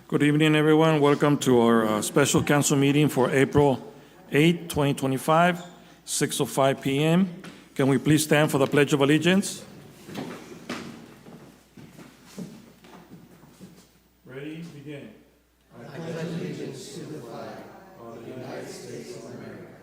Good evening, everyone. Welcome to our special council meeting for April 8, 2025, 6:05 p.m. Can we please stand for the Pledge of Allegiance? Ready? Begin. I pledge allegiance to the flag of the United States of America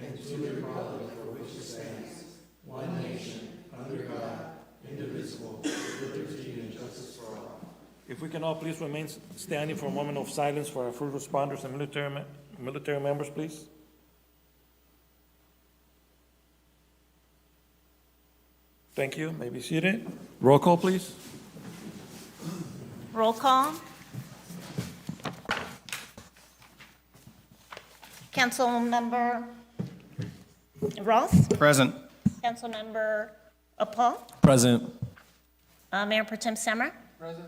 and to the republic for which it stands, one nation, under God, indivisible, with liberty and justice for all. If we can all please remain standing for a moment of silence for our first responders and military members, please. Thank you. May be seated. Roll call, please. Roll call. Councilmember Ross? Present. Councilmember Paul? Present. Mayor Pro Tem Sammer? Present.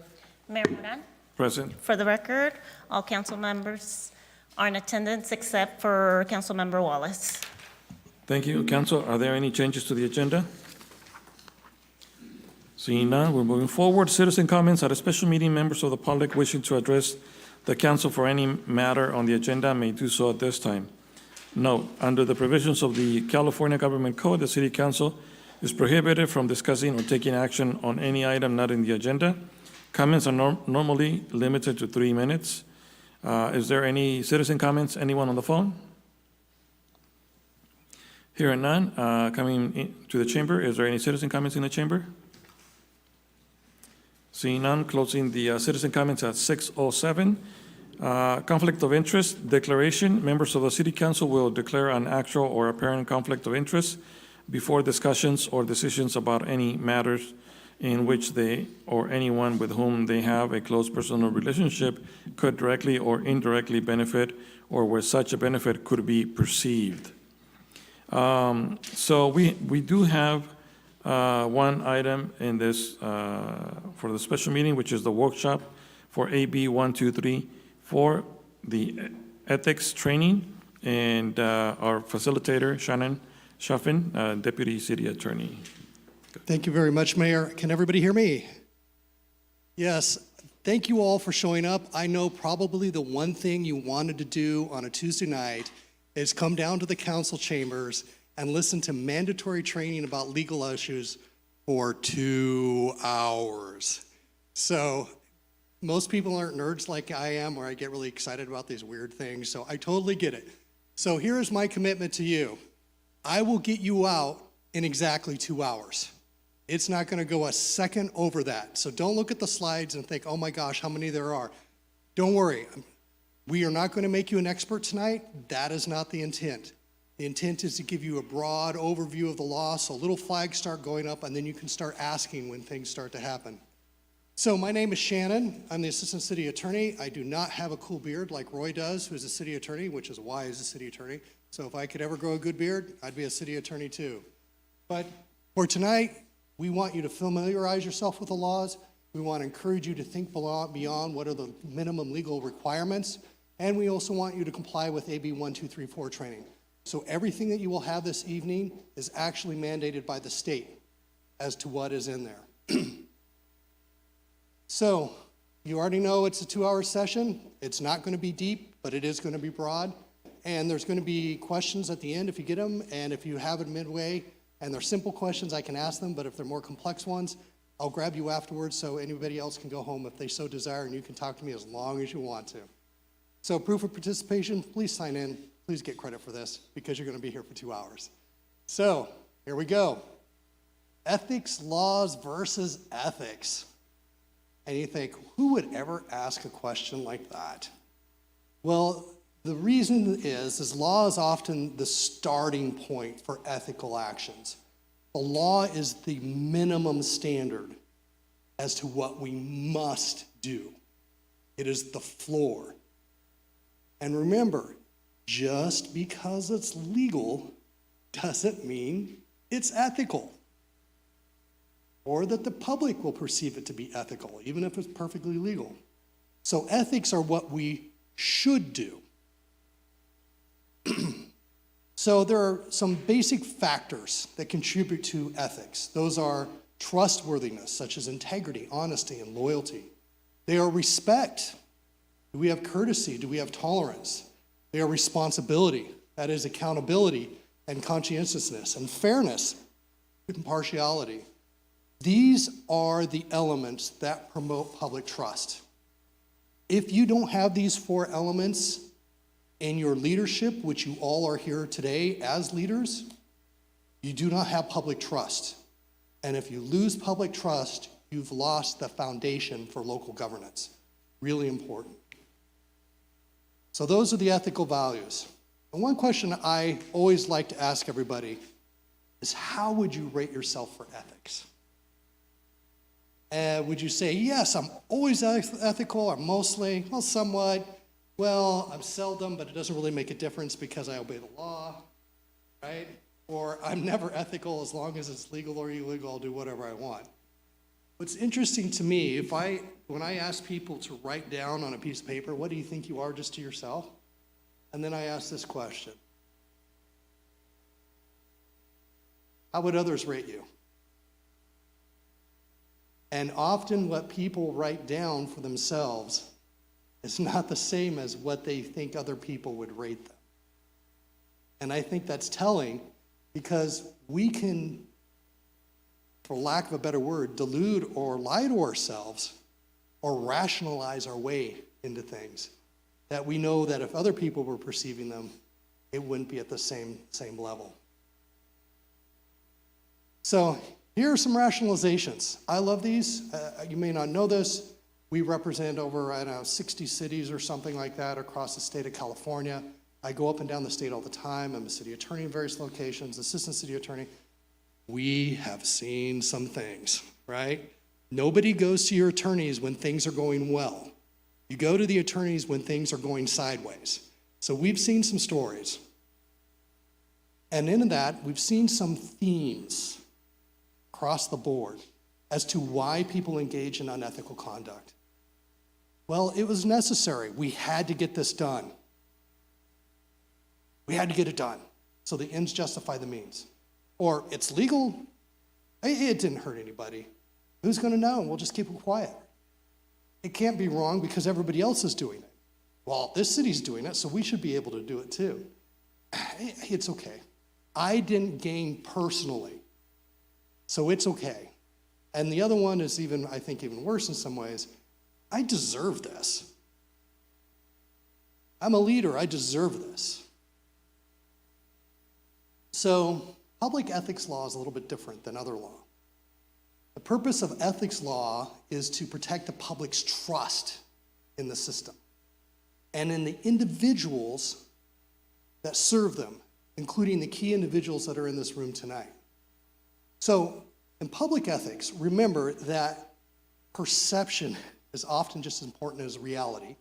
Mayor Moran? Present. For the record, all council members are in attendance except for Councilmember Wallace. Thank you. Council, are there any changes to the agenda? Seeing none, we're moving forward. Citizen comments at a special meeting. Members of the public wishing to address the council for any matter on the agenda may do so at this time. Note, under the provisions of the California Government Code, the City Council is prohibited from discussing or taking action on any item not in the agenda. Comments are normally limited to 3 minutes. Is there any citizen comments? Anyone on the phone? Hearing none, coming to the chamber, is there any citizen comments in the chamber? Seeing none, closing the citizen comments at 6:07. Conflict of interest declaration. Members of the City Council will declare an actual or apparent conflict of interest before discussions or decisions about any matters in which they or anyone with whom they have a close personal relationship could directly or indirectly benefit, or where such a benefit could be perceived. So we do have one item in this for the special meeting, which is the workshop for AB 1234, the ethics training, and our facilitator, Shannon Schaffin, Deputy City Attorney. Thank you very much, Mayor. Can everybody hear me? Yes. Thank you all for showing up. I know probably the one thing you wanted to do on a Tuesday night is come down to the council chambers and listen to mandatory training about legal issues for 2 hours. So most people aren't nerds like I am, where I get really excited about these weird things. So I totally get it. So here's my commitment to you. I will get you out in exactly 2 hours. It's not going to go a second over that. So don't look at the slides and think, oh my gosh, how many there are. Don't worry. We are not going to make you an expert tonight. That is not the intent. The intent is to give you a broad overview of the law so little flags start going up and then you can start asking when things start to happen. So my name is Shannon. I'm the Assistant City Attorney. I do not have a cool beard like Roy does, who's a city attorney, which is why he's a city attorney. So if I could ever grow a good beard, I'd be a city attorney too. But for tonight, we want you to familiarize yourself with the laws. We want to encourage you to think beyond what are the minimum legal requirements. And we also want you to comply with AB 1234 training. So everything that you will have this evening is actually mandated by the state as to what is in there. So you already know it's a 2-hour session. It's not going to be deep, but it is going to be broad. And there's going to be questions at the end if you get them. And if you have it midway, and they're simple questions, I can ask them, but if they're more complex ones, I'll grab you afterwards so anybody else can go home if they so desire, and you can talk to me as long as you want to. So proof of participation, please sign in. Please get credit for this because you're going to be here for 2 hours. So here we go. Ethics laws versus ethics. And you think, who would ever ask a question like that? Well, the reason is law is often the starting point for ethical actions. The law is the minimum standard as to what we must do. It is the floor. And remember, just because it's legal doesn't mean it's ethical, or that the public will perceive it to be ethical, even if it's perfectly legal. So ethics are what we should do. So there are some basic factors that contribute to ethics. Those are trustworthiness, such as integrity, honesty, and loyalty. They are respect, Do we have courtesy? Do we have tolerance? They are responsibility, that is accountability and conscientiousness and fairness, impartiality. These are the elements that promote public trust. If you don't have these 4 elements in your leadership, which you all are here today as leaders, you do not have public trust. And if you lose public trust, you've lost the foundation for local governance. Really important. So those are the ethical values. And one question I always like to ask everybody is, how would you rate yourself for ethics? Would you say, yes, I'm always ethical, or mostly, well, somewhat, well, I'm seldom, but it doesn't really make a difference because I obey the law, right? Or I'm never ethical, as long as it's legal or illegal, I'll do whatever I want. What's interesting to me, when I ask people to write down on a piece of paper, what do you think you are, just to yourself? And then I ask this question: how would others rate you? And often what people write down for themselves is not the same as what they think other people would rate them. And I think that's telling, because we can, for lack of a better word, delude or lie to ourselves or rationalize our way into things that we know that if other people were perceiving them, it wouldn't be at the same level. So here are some rationalizations. I love these. You may not know this. We represent over, 60 cities or something like that across the state of California. I go up and down the state all the time. I'm a city attorney in various locations, assistant city attorney. We have seen some things, right? Nobody goes to your attorneys when things are going well. You go to the attorneys when things are going sideways. So we've seen some stories. And in that, we've seen some themes across the board as to why people engage in unethical conduct. Well, it was necessary. We had to get this done. We had to get it done. So the ends justify the means. Or it's legal. It didn't hurt anybody. Who's going to know? We'll just keep it quiet. It can't be wrong because everybody else is doing it. Well, this city's doing it, so we should be able to do it too. It's okay. I didn't gain personally, so it's okay. And the other one is even, I think, even worse in some ways. I deserve this. I'm a leader. I deserve this. So public ethics law is a little bit different than other law. The purpose of ethics law is to protect the public's trust in the system and in the individuals that serve them, including the key individuals that are in this room tonight. So in public ethics, remember that perception is often just as important as reality,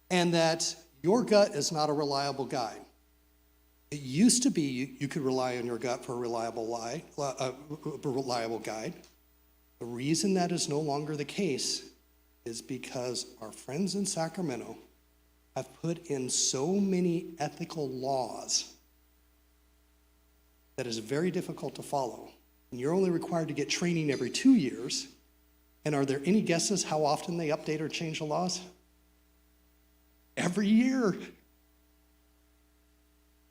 and that your gut is not a reliable guide. It used to be you could rely on your gut for a reliable guide. The reason that is no longer the case is because our friends in Sacramento have put in so many ethical laws that is very difficult to follow. And you're only required to get training every 2 years. And are there any guesses how often they update or change the laws? Every year.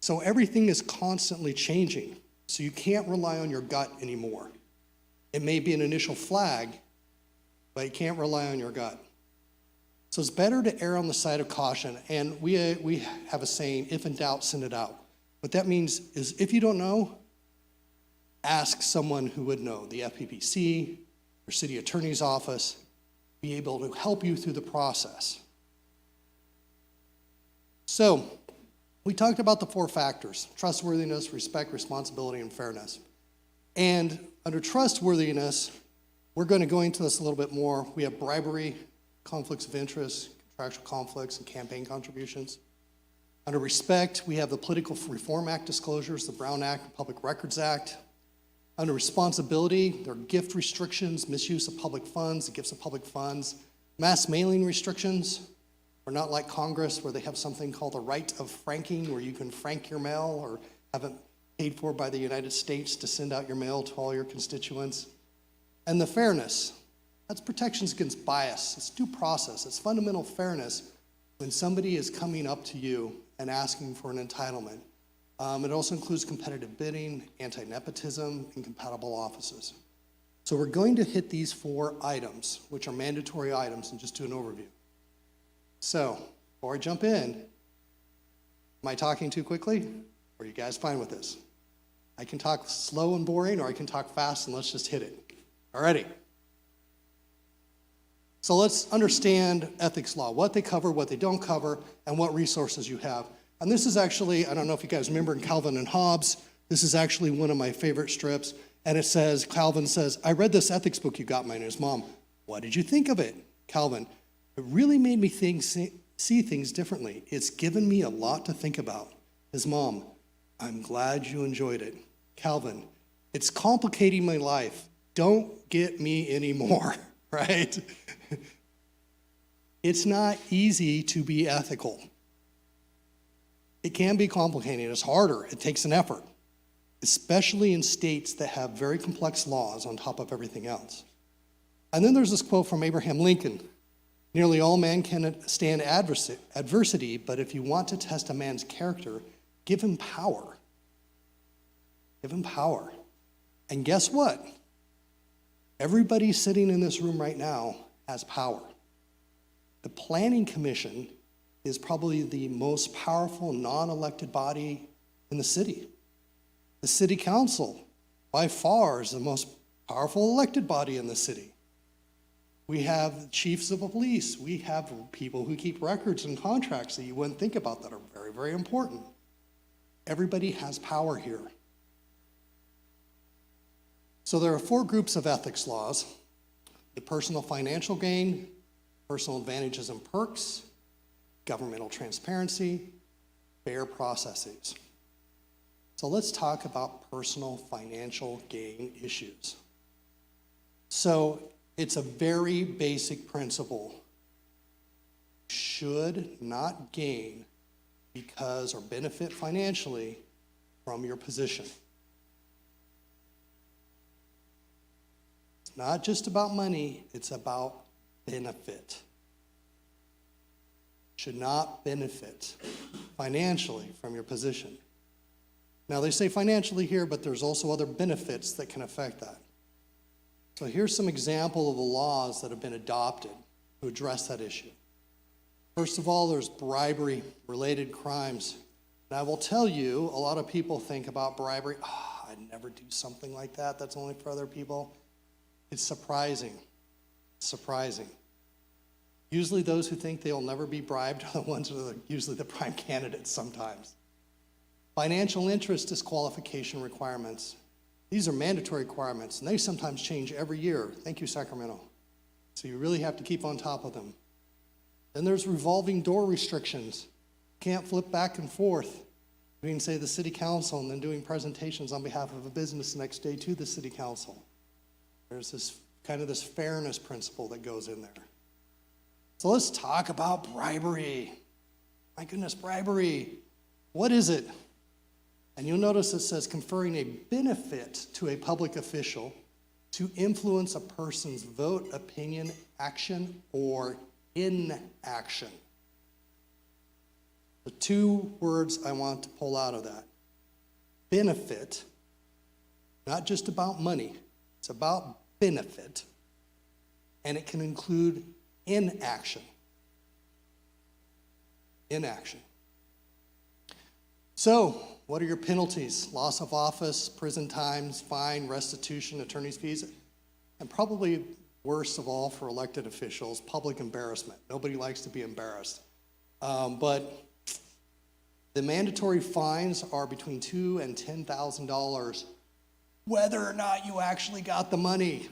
So everything is constantly changing. So you can't rely on your gut anymore. It may be an initial flag, but you can't rely on your gut. So it's better to err on the side of caution. And we have a saying, if in doubt, send it out. What that means is if you don't know, ask someone who would know, the FPPC, your city attorney's office, be able to help you through the process. So we talked about the 4 factors: trustworthiness, respect, responsibility, and fairness. And under trustworthiness, we're going to go into this a little bit more. We have bribery, conflicts of interest, contractual conflicts, and campaign contributions. Under respect, we have the Political Reform Act disclosures, the Brown Act, and Public Records Act. Under responsibility, there are gift restrictions, misuse of public funds, the gifts of public funds, mass mailing restrictions. We're not like Congress, where they have something called the right of franking, where you can frank your mail or have it paid for by the United States to send out your mail to all your constituents. And the fairness. That's protections against bias. It's due process. It's fundamental fairness when somebody is coming up to you and asking for an entitlement. It also includes competitive bidding, anti-nepotism, and compatible offices. So we're going to hit these 4 items, which are mandatory items, and just do an overview. So, before I jump in, am I talking too quickly? Or are you guys fine with this? I can talk slow and boring, or I can talk fast, and let's just hit it. Alrighty. So let's understand ethics law, what they cover, what they don't cover, and what resources you have. And this is actually, I don't know if you guys remember in Calvin and Hobbes, this is actually one of my favorite strips. And it says, Calvin says, I read this ethics book you got mine. And his mom, what did you think of it? Calvin, it really made me see things differently. It's given me a lot to think about. His mom, I'm glad you enjoyed it. Calvin, it's complicating my life. Don't get me anymore, right? It's not easy to be ethical. It can be complicated. It's harder. It takes an effort, especially in states that have very complex laws on top of everything else. And then there's this quote from Abraham Lincoln. Nearly all men can stand adversity, but if you want to test a man's character, give him power. Give him power. And guess what? Everybody sitting in this room right now has power. The Planning Commission is probably the most powerful non-elected body in the city. The City Council, by far, is the most powerful elected body in the city. We have chiefs of police. We have people who keep records and contracts that you wouldn't think about that are very, very important. Everybody has power here. So there are 4 groups of ethics laws: the personal financial gain, personal advantages and perks, governmental transparency, fair processes. So let's talk about personal financial gain issues. So it's a very basic principle. Should not gain because or benefit financially from your position. It's not just about money, it's about benefit. Should not benefit financially from your position. Now they say financially here, but there's also other benefits that can affect that. So here's some example of the laws that have been adopted to address that issue. First of all, there's bribery-related crimes. And I will tell you, a lot of people think about bribery, I'd never do something like that, that's only for other people. It's surprising. Surprising. Usually those who think they'll never be bribed are the ones who are usually the prime candidates sometimes. Financial interest disqualification requirements. These are mandatory requirements, and they sometimes change every year. Thank you, Sacramento. So you really have to keep on top of them. Then there's revolving door restrictions. Can't flip back and forth between, say, the city council and then doing presentations on behalf of a business the next day to the city council. There's this kind of this fairness principle that goes in there. So let's talk about bribery. My goodness, bribery. What is it? And you'll notice it says conferring a benefit to a public official to influence a person's vote, opinion, action, or inaction. The 2 words I want to pull out of that. Benefit, not just about money, it's about benefit, and it can include inaction. Inaction. So, what are your penalties? Loss of office, prison times, fine, restitution, attorney's fees, and probably worst of all for elected officials, public embarrassment. Nobody likes to be embarrassed. But the mandatory fines are between $2,000 and $10,000, whether or not you actually got the money,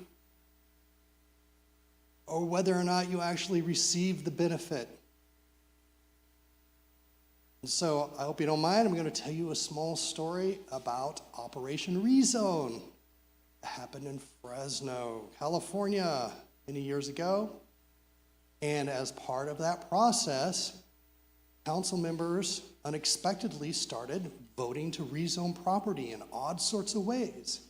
or whether or not you actually received the benefit. And so I hope you don't mind, I'm going to tell you a small story about Operation Rezone. It happened in Fresno, California, many years ago. And as part of that process, council members unexpectedly started voting to rezone property in odd sorts of ways.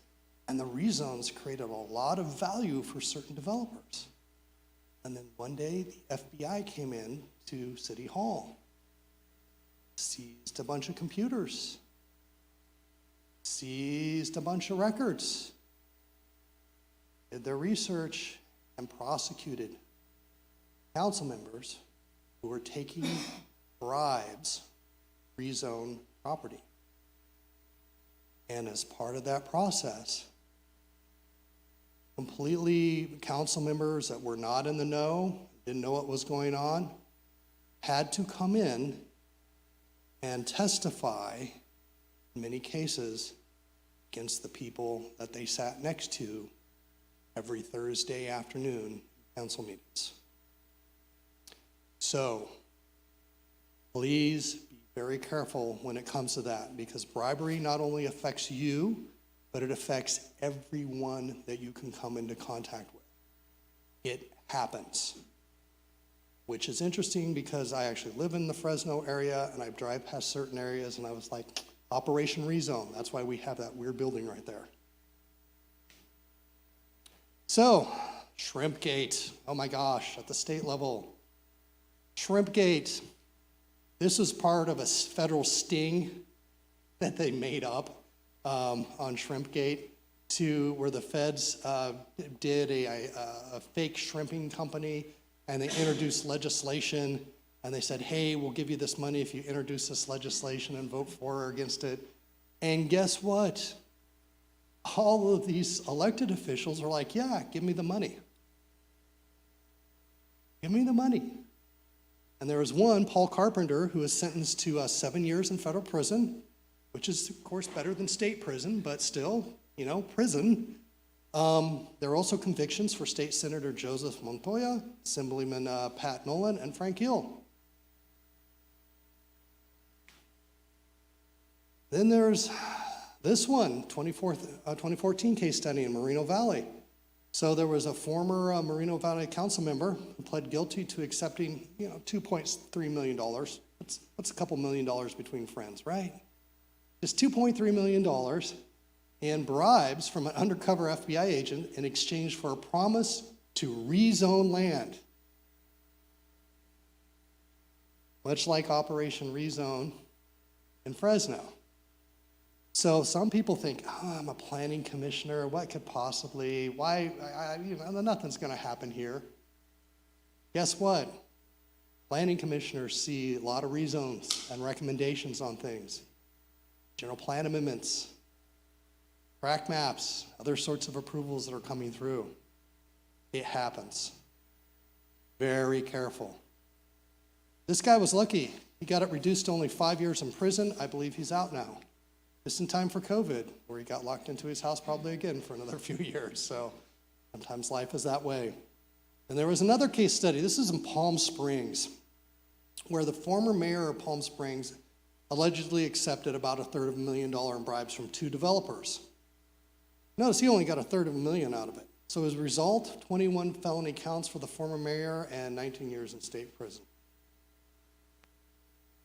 And the rezones created a lot of value for certain developers. And then one day, the FBI came in to City Hall, seized a bunch of computers, seized a bunch of records, did their research, and prosecuted council members who were taking bribes to rezone property. And as part of that process, completely council members that were not in the know, didn't know what was going on, had to come in and testify, in many cases, against the people that they sat next to every Thursday afternoon in council meetings. So, please be very careful when it comes to that, because bribery not only affects you, but it affects everyone that you can come into contact with. It happens. Which is interesting because I actually live in the Fresno area and I drive past certain areas and I was like, Operation Rezone. That's why we have that weird building right there. So, Shrimpgate. Oh my gosh, at the state level. Shrimpgate. This is part of a federal sting that they made up on Shrimpgate, to where the feds did a fake shrimping company, and they introduced legislation, and they said, hey, we'll give you this money if you introduce this legislation and vote for or against it. And guess what? All of these elected officials are like, yeah, give me the money. Give me the money. And there was one, Paul Carpenter, who was sentenced to 7 years in federal prison, which is, of course, better than state prison, but still, prison. There are also convictions for State Senator Joseph Montoya, Assemblyman Pat Nolan, and Frank Hill. Then there's this one, 2014 case study in Moreno Valley. So there was a former Moreno Valley council member who pled guilty to accepting, $2.3 million. What's a couple $1 million between friends, right? Just $2.3 million in bribes from an undercover FBI agent in exchange for a promise to rezone land. Much like Operation Rezone in Fresno. So some people think, I'm a planning commissioner, what could possibly, nothing's gonna happen here. Guess what? Planning commissioners see a lot of rezones and recommendations on things. General plan amendments, track maps, other sorts of approvals that are coming through. It happens. Very careful. This guy was lucky. He got it reduced to only 5 years in prison. I believe he's out now. Just in time for COVID, where he got locked into his house probably again for another few years. So sometimes life is that way. And there was another case study. This is in Palm Springs, where the former mayor of Palm Springs allegedly accepted about $250,000 in bribes from 2 developers. Notice he only got $250,000 out of it. So as a result, 21 felony counts for the former mayor and 19 years in state prison.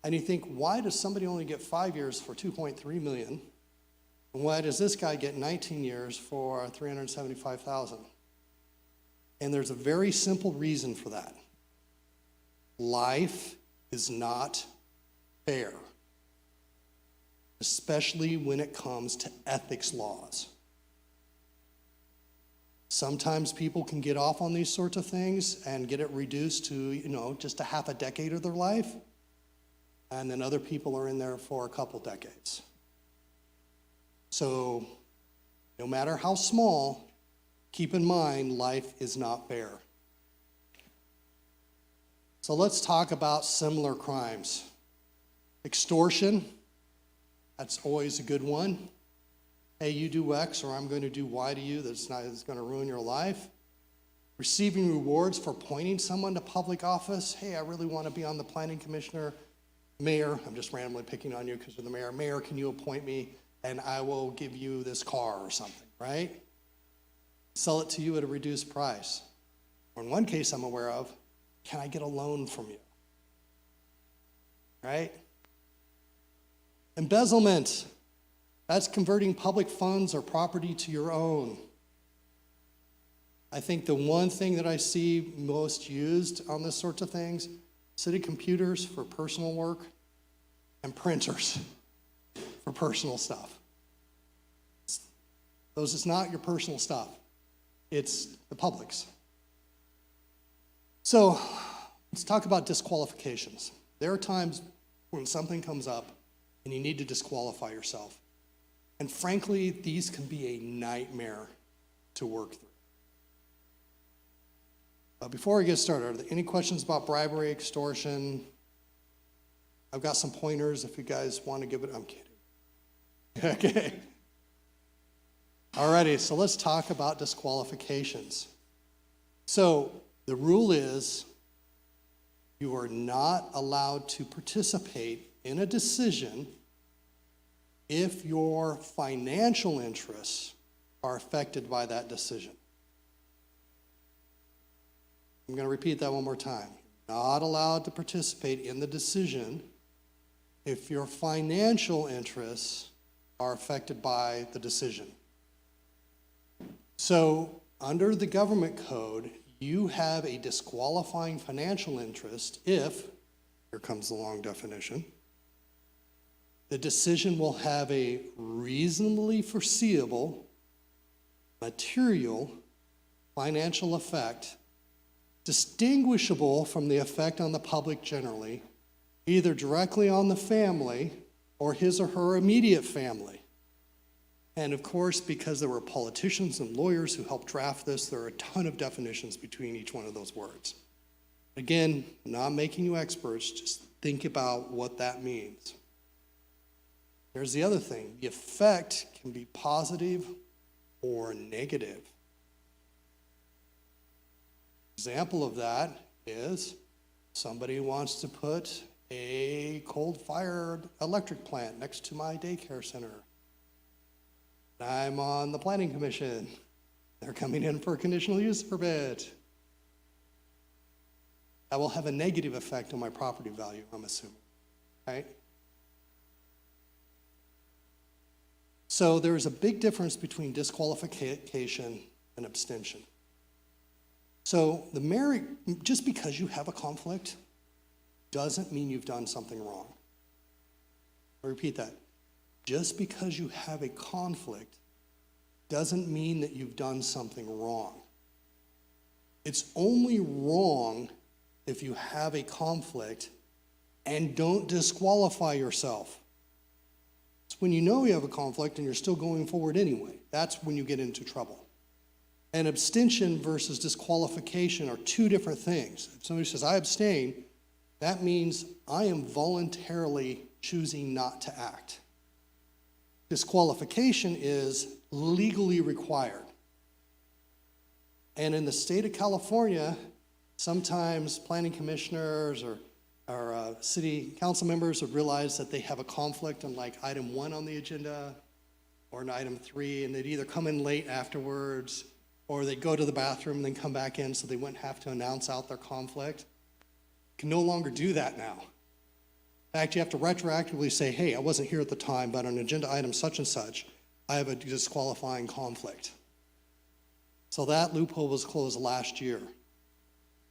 And you think, why does somebody only get 5 years for $2.3 million? And why does this guy get 19 years for $375,000? And there's a very simple reason for that. Life is not fair, especially when it comes to ethics laws. Sometimes people can get off on these sorts of things and get it reduced to, just a half a decade of their life. And then other people are in there for a couple decades. So no matter how small, keep in mind life is not fair. So let's talk about similar crimes. Extortion, that's always a good one. Hey, you do X or I'm going to do Y to you that's going to ruin your life. Receiving rewards for appointing someone to public office. Hey, I really want to be on the planning commissioner. Mayor, I'm just randomly picking on you because you're the mayor. Mayor, can you appoint me and I will give you this car or something, right? Sell it to you at a reduced price. Or in one case I'm aware of, can I get a loan from you? Right? Embezzlement. That's converting public funds or property to your own. I think the one thing that I see most used on this sorts of things, city computers for personal work and printers for personal stuff. Those is not your personal stuff. It's the public's. So let's talk about disqualifications. There are times when something comes up and you need to disqualify yourself. And frankly, these can be a nightmare to work through. Before I get started, are there any questions about bribery, extortion? I've got some pointers if you guys want to give it. I'm kidding. Okay. Alrighty, so let's talk about disqualifications. So the rule is you are not allowed to participate in a decision if your financial interests are affected by that decision. I'm going to repeat that one more time. Not allowed to participate in the decision if your financial interests are affected by the decision. So, under the government code, you have a disqualifying financial interest if, here comes the long definition, the decision will have a reasonably foreseeable material financial effect distinguishable from the effect on the public generally, either directly on the family or his or her immediate family. And of course, because there were politicians and lawyers who helped draft this, there are a ton of definitions between each one of those words. Again, not making you experts, just think about what that means. Here's the other thing. The effect can be positive or negative. Example of that is somebody wants to put a coal-fired electric plant next to my daycare center. I'm on the planning commission. They're coming in for a conditional use permit. That will have a negative effect on my property value, I'm assuming, right? So there's a big difference between disqualification and abstention. So just because you have a conflict doesn't mean you've done something wrong. I'll repeat that. Just because you have a conflict doesn't mean that you've done something wrong. It's only wrong if you have a conflict and don't disqualify yourself. It's when you know you have a conflict and you're still going forward anyway. That's when you get into trouble. And abstention versus disqualification are two different things. If somebody says, I abstain, that means I am voluntarily choosing not to act. Disqualification is legally required. And in the state of California, sometimes planning commissioners or city council members have realized that they have a conflict on like item 1 on the agenda or an item 3, and they'd either come in late afterwards or they'd go to the bathroom and then come back in so they wouldn't have to announce out their conflict. You can no longer do that now. In fact, you have to retroactively say, hey, I wasn't here at the time, but on agenda item such and such, I have a disqualifying conflict. So that loophole was closed last year.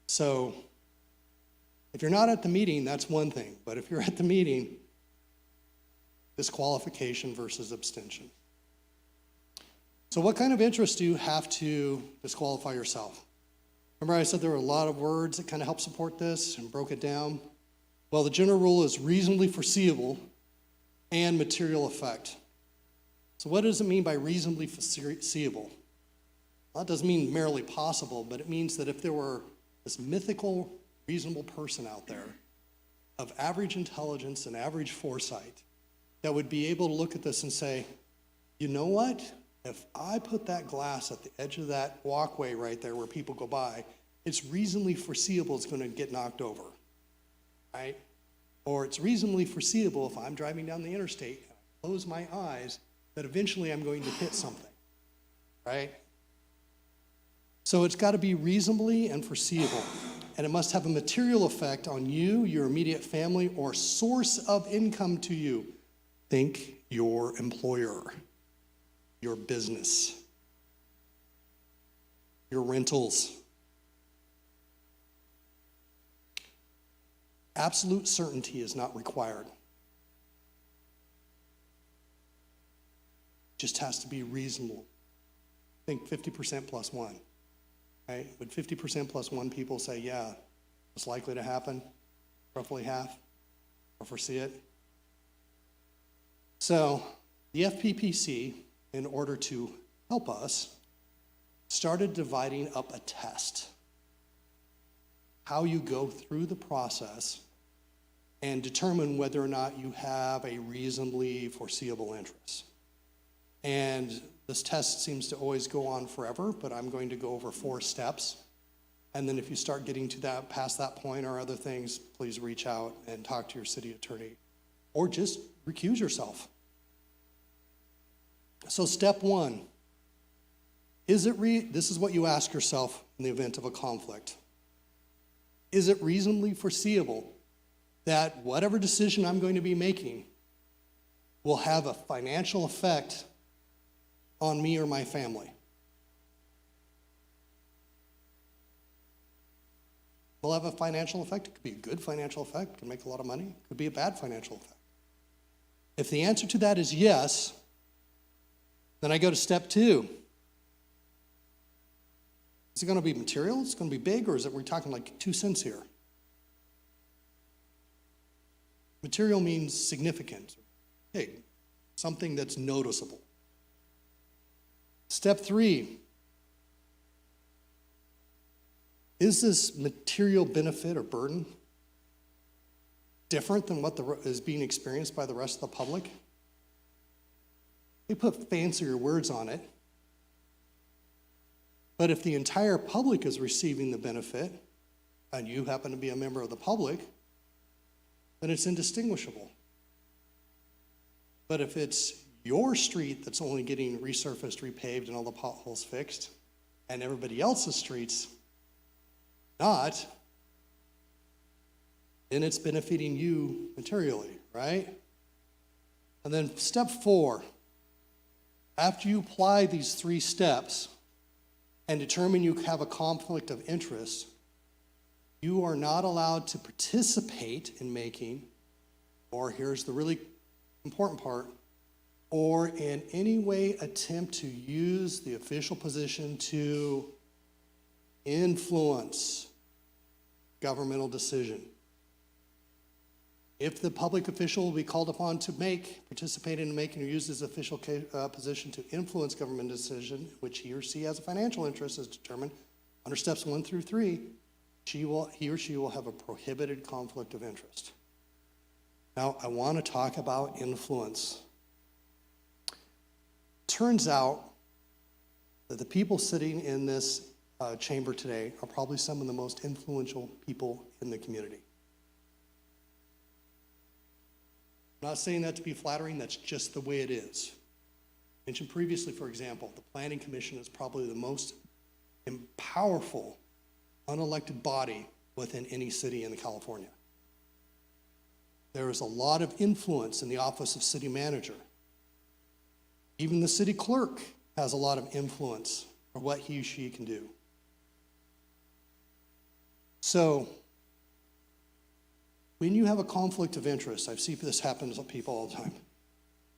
So if you're not at the meeting, that's one thing. But if you're at the meeting, disqualification versus abstention. So what kind of interest do you have to disqualify yourself? Remember I said there were a lot of words that kind of help support this and broke it down? Well, the general rule is reasonably foreseeable and material effect. So what does it mean by reasonably foreseeable? Well, that doesn't mean merely possible, but it means that if there were this mythical, reasonable person out there of average intelligence and average foresight that would be able to look at this and say, you know what? If I put that glass at the edge of that walkway right there where people go by, it's reasonably foreseeable it's going to get knocked over, right? Or it's reasonably foreseeable if I'm driving down the interstate and I close my eyes that eventually I'm going to hit something, right? So it's got to be reasonably and foreseeable, and it must have a material effect on you, your immediate family, or source of income to you. Think your employer, your business. your rentals. Absolute certainty is not required. Just has to be reasonable. Think 50% plus one, right? Would 50% plus one people say, yeah, it's likely to happen, roughly half, or foresee it? So the FPPC, in order to help us, started dividing up a test. How you go through the process and determine whether or not you have a reasonably foreseeable interest. And this test seems to always go on forever, but I'm going to go over 4 steps. And then if you start getting to that, past that point or other things, please reach out and talk to your city attorney, or just recuse yourself. So step 1, this is what you ask yourself in the event of a conflict. Is it reasonably foreseeable that whatever decision I'm going to be making will have a financial effect on me or my family? Will have a financial effect. It could be a good financial effect, could make a lot of money, it could be a bad financial effect. If the answer to that is yes, then I go to step 2. Is it going to be material? Is it going to be big, or we're talking like 2 cents here? Material means significant, big, something that's noticeable. Step 3, is this material benefit or burden different than what is being experienced by the rest of the public? They put fancier words on it, but if the entire public is receiving the benefit, and you happen to be a member of the public, then it's indistinguishable. But if it's your street that's only getting resurfaced, repaved, and all the potholes fixed, and everybody else's streets not, then it's benefiting you materially, right? And then step 4, after you apply these 3 steps and determine you have a conflict of interest, you are not allowed to participate in making, or here's the really important part, or in any way attempt to use the official position to influence governmental decision. If the public official will be called upon to participate in making or use his official position to influence government decision, which he or she has a financial interest, is determined under steps 1 through 3, he or she will have a prohibited conflict of interest. Now, I want to talk about influence. Turns out that the people sitting in this chamber today are probably some of the most influential people in the community. I'm not saying that to be flattering, that's just the way it is. Mentioned previously, for example, the Planning Commission is probably the most powerful unelected body within any city in California. There is a lot of influence in the office of city manager. Even the city clerk has a lot of influence for what he or she can do. So, when you have a conflict of interest, I see this happen to people all the time.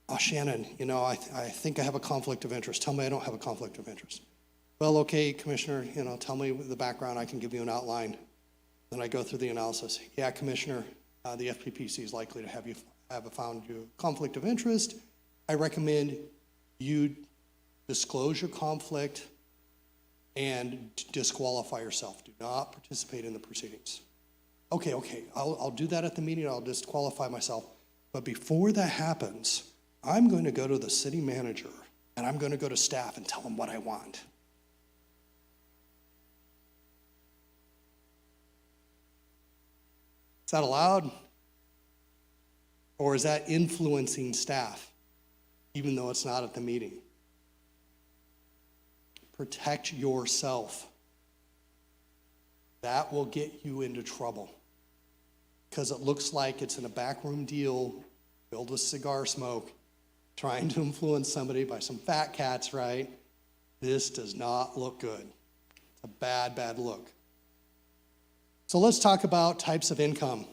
Oh, Shannon, I think I have a conflict of interest. Tell me I don't have a conflict of interest. Well, okay, Commissioner, tell me the background. I can give you an outline. Then I go through the analysis. Yeah, Commissioner, the FPPC is likely to have found you a conflict of interest. I recommend you disclose your conflict and disqualify yourself. Do not participate in the proceedings. Okay, I'll do that at the meeting. I'll disqualify myself. But before that happens, I'm going to go to the city manager and I'm going to go to staff and tell them what I want. Is that allowed? Or is that influencing staff, even though it's not at the meeting? Protect yourself. That will get you into trouble, because it looks like it's in a backroom deal filled with cigar smoke, trying to influence somebody by some fat cats, right? This does not look good. A bad, bad look. So let's talk about types of income.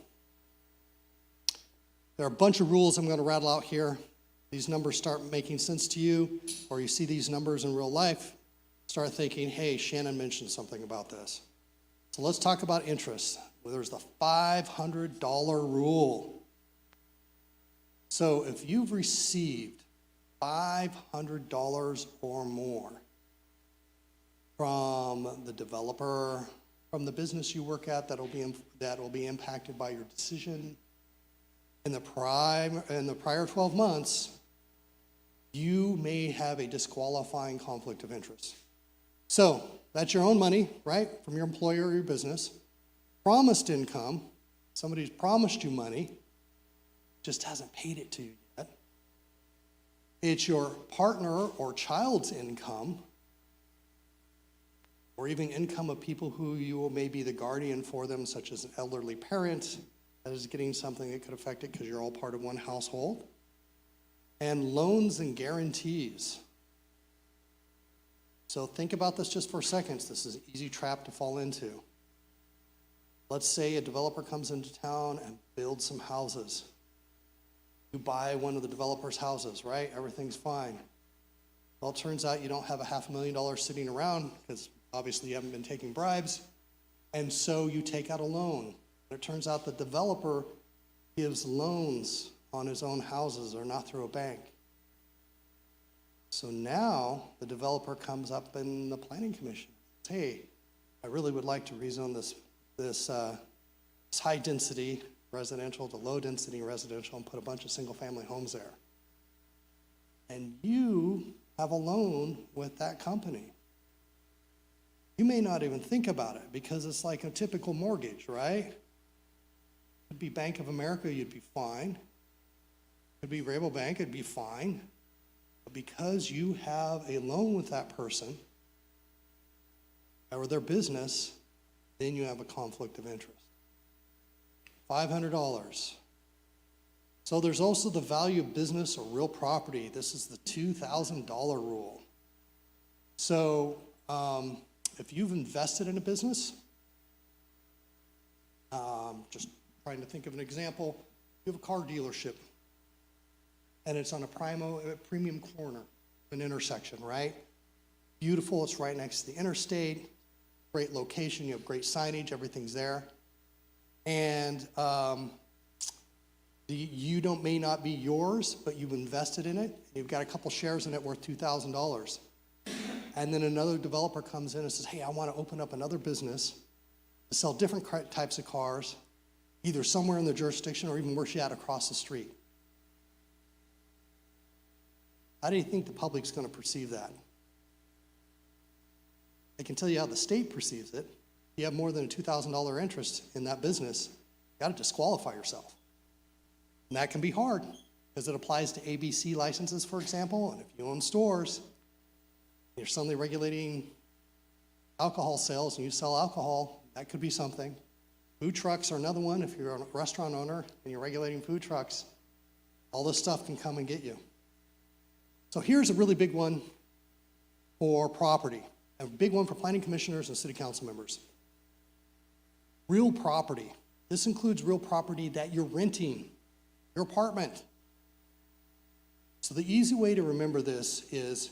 There are a bunch of rules I'm going to rattle out here. These numbers start making sense to you, or you see these numbers in real life, start thinking, hey, Shannon mentioned something about this. So let's talk about interest. Well, there's the $500 rule. So if you've received $500 or more from the developer, from the business you work at that will be impacted by your decision in the prior 12 months, you may have a disqualifying conflict of interest. So that's your own money, right, from your employer or your business. Promised income, somebody's promised you money, just hasn't paid it to you yet. It's your partner or child's income, or even income of people who you may be the guardian for them, such as an elderly parent that is getting something that could affect it because you're all part of one household. And loans and guarantees. So think about this just for a second. This is an easy trap to fall into. Let's say a developer comes into town and builds some houses. You buy one of the developer's houses, right? Everything's fine. Well, it turns out you don't have $500,000 sitting around because obviously you haven't been taking bribes. And so you take out a loan. And it turns out the developer gives loans on his own houses or not through a bank. So now the developer comes up in the planning commission. Hey, I really would like to rezone this high density residential to low density residential and put a bunch of single family homes there. And you have a loan with that company. You may not even think about it because it's like a typical mortgage, right? Could be Bank of America, you'd be fine. Could be Rabobank, it'd be fine. But because you have a loan with that person or their business, then you have a conflict of interest. $500. So there's also the value of business or real property. This is the $2,000 rule. So if you've invested in a business, just trying to think of an example, you have a car dealership and it's on a premium corner, an intersection, right? Beautiful, it's right next to the interstate, great location, you have great signage, everything's there. And may not be yours, but you've invested in it. You've got a couple shares in it worth $2,000. And then another developer comes in and says, hey, I want to open up another business to sell different types of cars, either somewhere in the jurisdiction or even worse yet, across the street. How do you think the public's going to perceive that? I can tell you how the state perceives it. If you have more than a $2,000 interest in that business, you got to disqualify yourself. And that can be hard because it applies to ABC licenses, for example. And if you own stores, you're suddenly regulating alcohol sales and you sell alcohol, that could be something. Food trucks are another one. If you're a restaurant owner and you're regulating food trucks, all this stuff can come and get you. So here's a really big one for property, a big one for planning commissioners and city council members. Real property. This includes real property that you're renting, your apartment. So the easy way to remember this is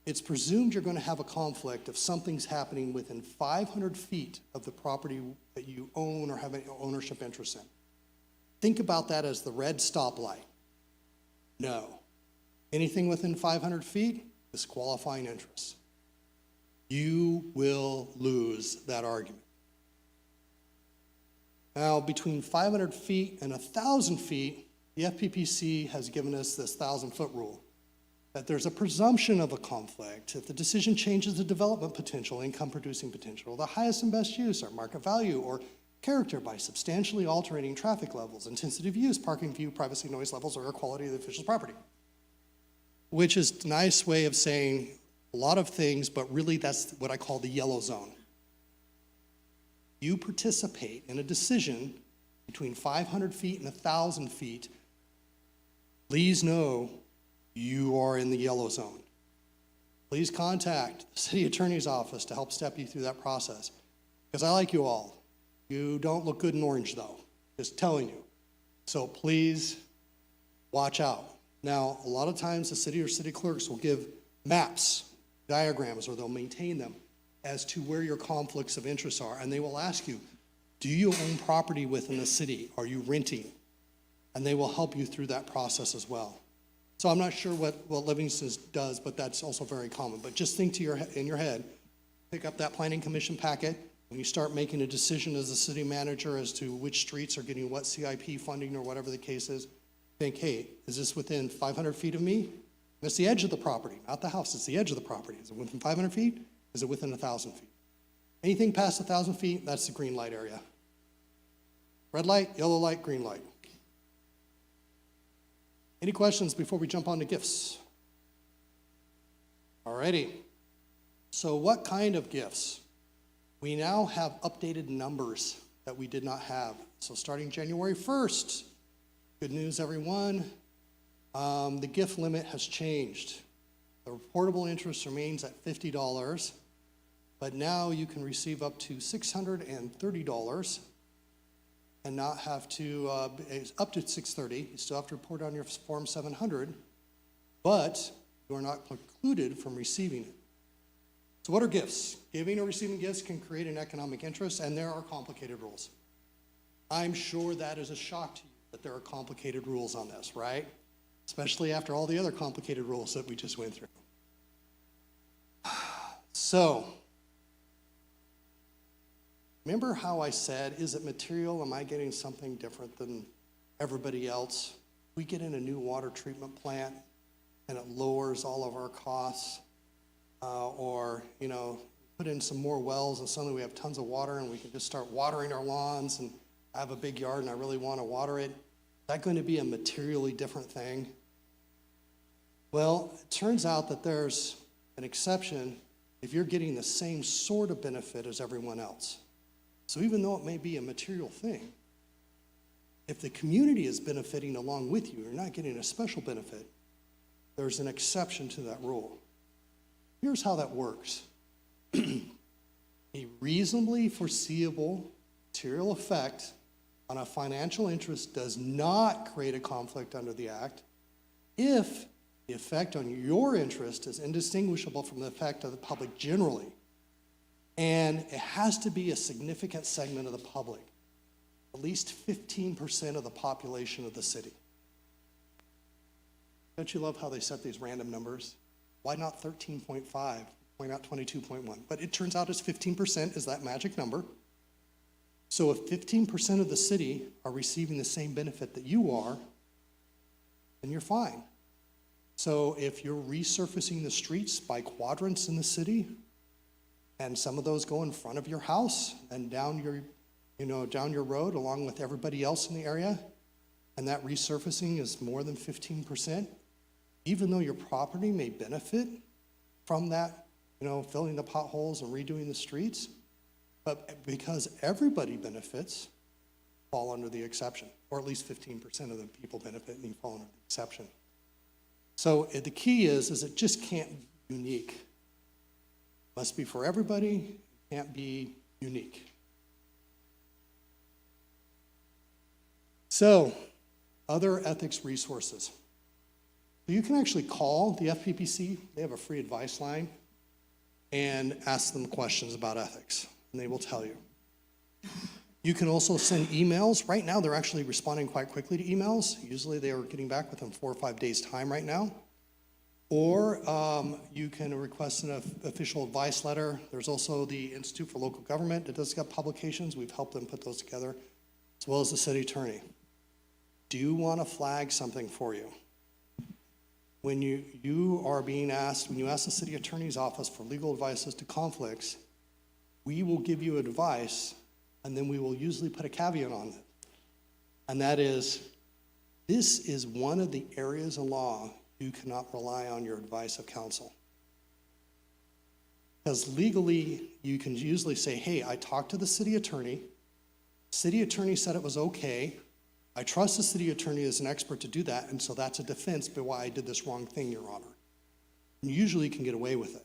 it's presumed you're going to have a conflict if something's happening within 500 feet of the property that you own or have an ownership interest in. Think about that as the red stoplight. No. Anything within 500 feet, disqualifying interest. You will lose that argument. Now, between 500 feet and 1,000 feet, the FPPC has given us this 1,000-foot rule, that there's a presumption of a conflict if the decision changes the development potential, income-producing potential, the highest and best use, or market value, or character by substantially altering traffic levels, intensity of use, parking view, privacy, noise levels, or air quality of the official's property. Which is a nice way of saying a lot of things, but really that's what I call the yellow zone. You participate in a decision between 500 feet and 1,000 feet, please know you are in the yellow zone. please contact the city attorney's office to help step you through that process. Because I like you all. You don't look good in orange, though. Just telling you. So please watch out. Now, a lot of times the city or city clerks will give maps, diagrams, or they'll maintain them as to where your conflicts of interest are. And they will ask you, do you own property within the city? Are you renting? And they will help you through that process as well. So I'm not sure what Livingston does, but that's also very common. But just think in your head, pick up that planning commission packet. When you start making a decision as a city manager as to which streets are getting what CIP funding or whatever the case is, think, hey, is this within 500 feet of me? And it's the edge of the property, not the house. It's the edge of the property. Is it within 500 feet? Is it within 1,000 feet? Anything past 1,000 feet, that's the green light area. Red light, yellow light, green light. Any questions before we jump on to gifts? Alrighty. So what kind of gifts? We now have updated numbers that we did not have. So starting January 1st, good news, everyone. The gift limit has changed. The reportable interest remains at $50, but now you can receive up to $630 and not have to, it's up to $630. You still have to report on your Form 700, but you are not precluded from receiving it. So what are gifts? Giving or receiving gifts can create an economic interest, and there are complicated rules. I'm sure that is a shock to you that there are complicated rules on this, right? Especially after all the other complicated rules that we just went through. So, remember how I said, is it material? Am I getting something different than everybody else? We get in a new water treatment plant and it lowers all of our costs, or, put in some more wells and suddenly we have tons of water and we can just start watering our lawns, and I have a big yard and I really want to water it. Is that going to be a materially different thing? Well, it turns out that there's an exception if you're getting the same sort of benefit as everyone else. So even though it may be a material thing, if the community is benefiting along with you, you're not getting a special benefit, there's an exception to that rule. Here's how that works. A reasonably foreseeable material effect on a financial interest does not create a conflict under the Act if the effect on your interest is indistinguishable from the effect of the public generally. And it has to be a significant segment of the public, at least 15% of the population of the city. Don't you love how they set these random numbers? Why not 13.5? Why not 22.1? But it turns out it's 15% is that magic number. So if 15% of the city are receiving the same benefit that you are, then you're fine. So if you're resurfacing the streets by quadrants in the city, and some of those go in front of your house and down your road along with everybody else in the area, and that resurfacing is more than 15%, even though your property may benefit from that, filling the potholes and redoing the streets, but because everybody benefits, fall under the exception, or at least 15% of the people benefit and you fall under the exception. So the key is it just can't be unique. It must be for everybody, it can't be unique. So, other ethics resources. So you can actually call the FPPC, they have a free advice line, and ask them questions about ethics, and they will tell you. You can also send emails. Right now, they're actually responding quite quickly to emails. Usually they are getting back within 4 or 5 days' time right now. Or you can request an official advice letter. There's also the Institute for Local Government that does have publications. We've helped them put those together, as well as the city attorney. Do you want to flag something for you? When you are being asked, when you ask the city attorney's office for legal advice as to conflicts, we will give you advice, and then we will usually put a caveat on it. And that is, this is one of the areas of law you cannot rely on your advice of counsel. Because legally, you can usually say, hey, I talked to the city attorney said it was okay, I trust the city attorney as an expert to do that, and so that's a defense by why I did this wrong thing, Your Honor. And usually you can get away with it,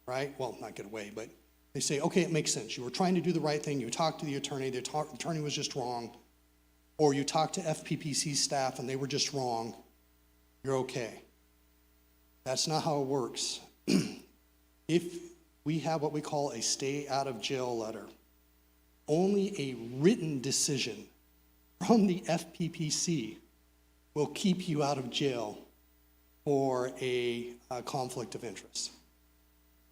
right? Well, not get away, but they say, okay, it makes sense. You were trying to do the right thing. You talked to the attorney attorney was just wrong. Or you talked to FPPC staff and they were just wrong. You're okay. That's not how it works. If we have what we call a stay out of jail letter, only a written decision from the FPPC will keep you out of jail for a conflict of interest.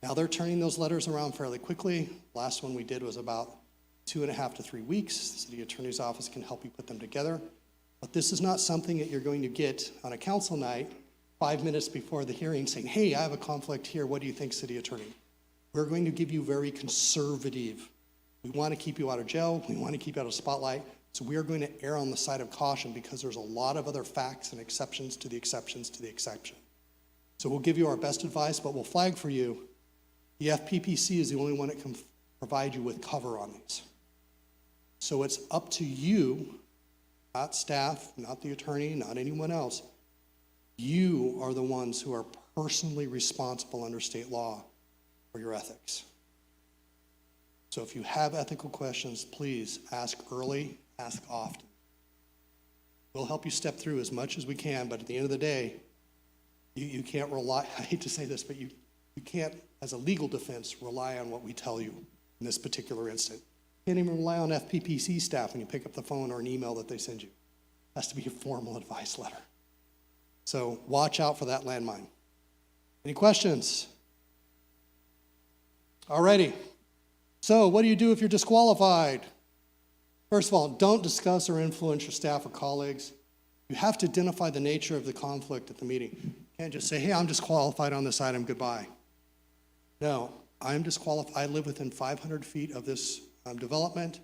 Now they're turning those letters around fairly quickly. Last one we did was about 2.5 to 3 weeks. The city attorney's office can help you put them together. But this is not something that you're going to get on a council night 5 minutes before the hearing saying, hey, I have a conflict here. What do you think, city attorney? We're going to give you very conservative. We want to keep you out of jail. We want to keep you out of spotlight. So we are going to err on the side of caution because there's a lot of other facts and exceptions to the exceptions to the exception. So we'll give you our best advice, but we'll flag for you. The FPPC is the only one that can provide you with cover on these. So it's up to you, not staff, not the attorney, not anyone else. You are the ones who are personally responsible under state law for your ethics. So if you have ethical questions, please ask early, ask often. We'll help you step through as much as we can, but at the end of the day, you can't rely, I hate to say this, but you can't, as a legal defense, rely on what we tell you in this particular instant. You can't even rely on FPPC staff when you pick up the phone or an email that they send you. It has to be a formal advice letter. So watch out for that landmine. Any questions? Alrighty. So what do you do if you're disqualified? First of all, don't discuss or influence your staff or colleagues. You have to identify the nature of the conflict at the meeting. You can't just say, hey, I'm disqualified on this item, goodbye. No, I'm disqualified. I live within 500 feet of this development.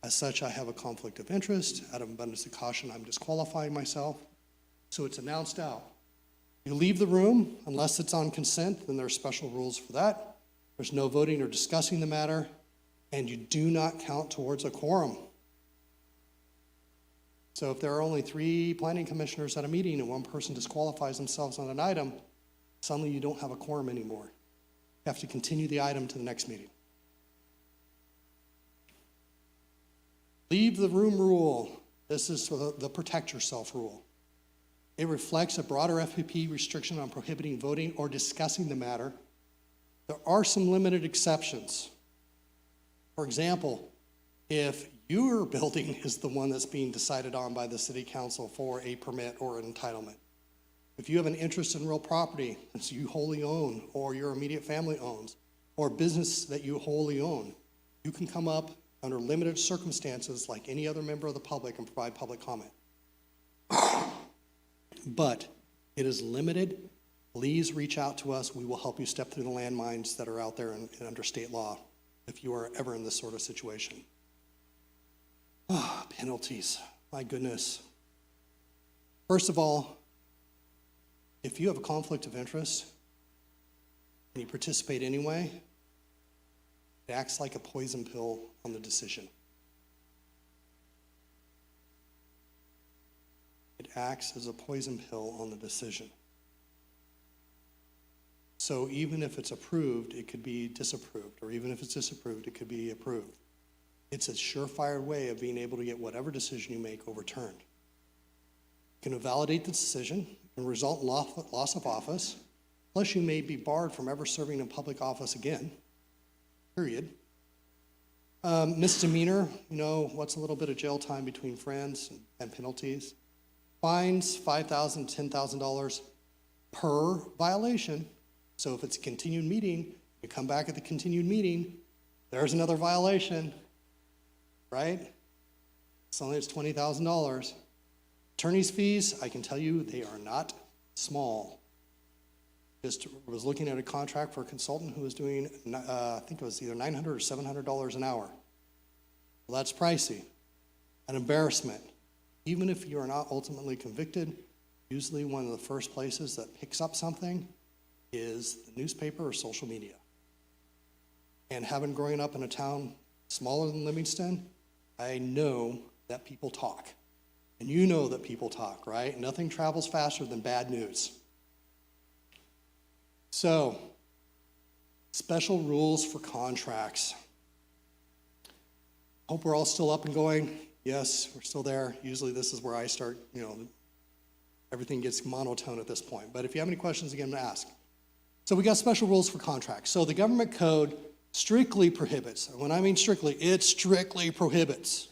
As such, I have a conflict of interest. Out of abundance of caution, I'm disqualifying myself. So it's announced out. You leave the room, unless it's on consent, then there are special rules for that. There's no voting or discussing the matter, and you do not count towards a quorum. So if there are only 3 planning commissioners at a meeting and one person disqualifies themselves on an item, suddenly you don't have a quorum anymore. You have to continue the item to the next meeting. Leave the room rule. This is the protect yourself rule. It reflects a broader FPP restriction on prohibiting voting or discussing the matter. There are some limited exceptions. For example, if your building is the one that's being decided on by the city council for a permit or an entitlement, if you have an interest in real property that you wholly own or your immediate family owns, or business that you wholly own, you can come up under limited circumstances like any other member of the public and provide public comment. But it is limited. Please reach out to us. We will help you step through the landmines that are out there and under state law if you are ever in this sort of situation. Penalties, my goodness. First of all, if you have a conflict of interest and you participate anyway, it acts like a poison pill on the decision. It acts as a poison pill on the decision. So even if it's approved, it could be disapproved, or even if it's disapproved, it could be approved. It's a surefire way of being able to get whatever decision you make overturned. You can invalidate the decision, it can result in loss of office, plus you may be barred from ever serving in public office again, period. Misdemeanor, what's a little bit of jail time between friends and penalties. Fines, $5,000, $10,000 per violation. So if it's a continued meeting, you come back at the continued meeting, there's another violation, right? Suddenly it's $20,000. Attorney's fees, I can tell you, they are not small. Just was looking at a contract for a consultant who was doing, I think it was either $900 or $700 an hour. Well, that's pricey. An embarrassment. Even if you are not ultimately convicted, usually one of the first places that picks up something is the newspaper or social media. And having grown up in a town smaller than Livingston, I know that people talk. And you know that people talk, right? Nothing travels faster than bad news. So, special rules for contracts. Hope we're all still up and going. Yes, we're still there. Usually this is where I start, everything gets monotone at this point. But if you have any questions, again, ask. So we got special rules for contracts. So the government code strictly prohibits, and when I mean strictly, it strictly prohibits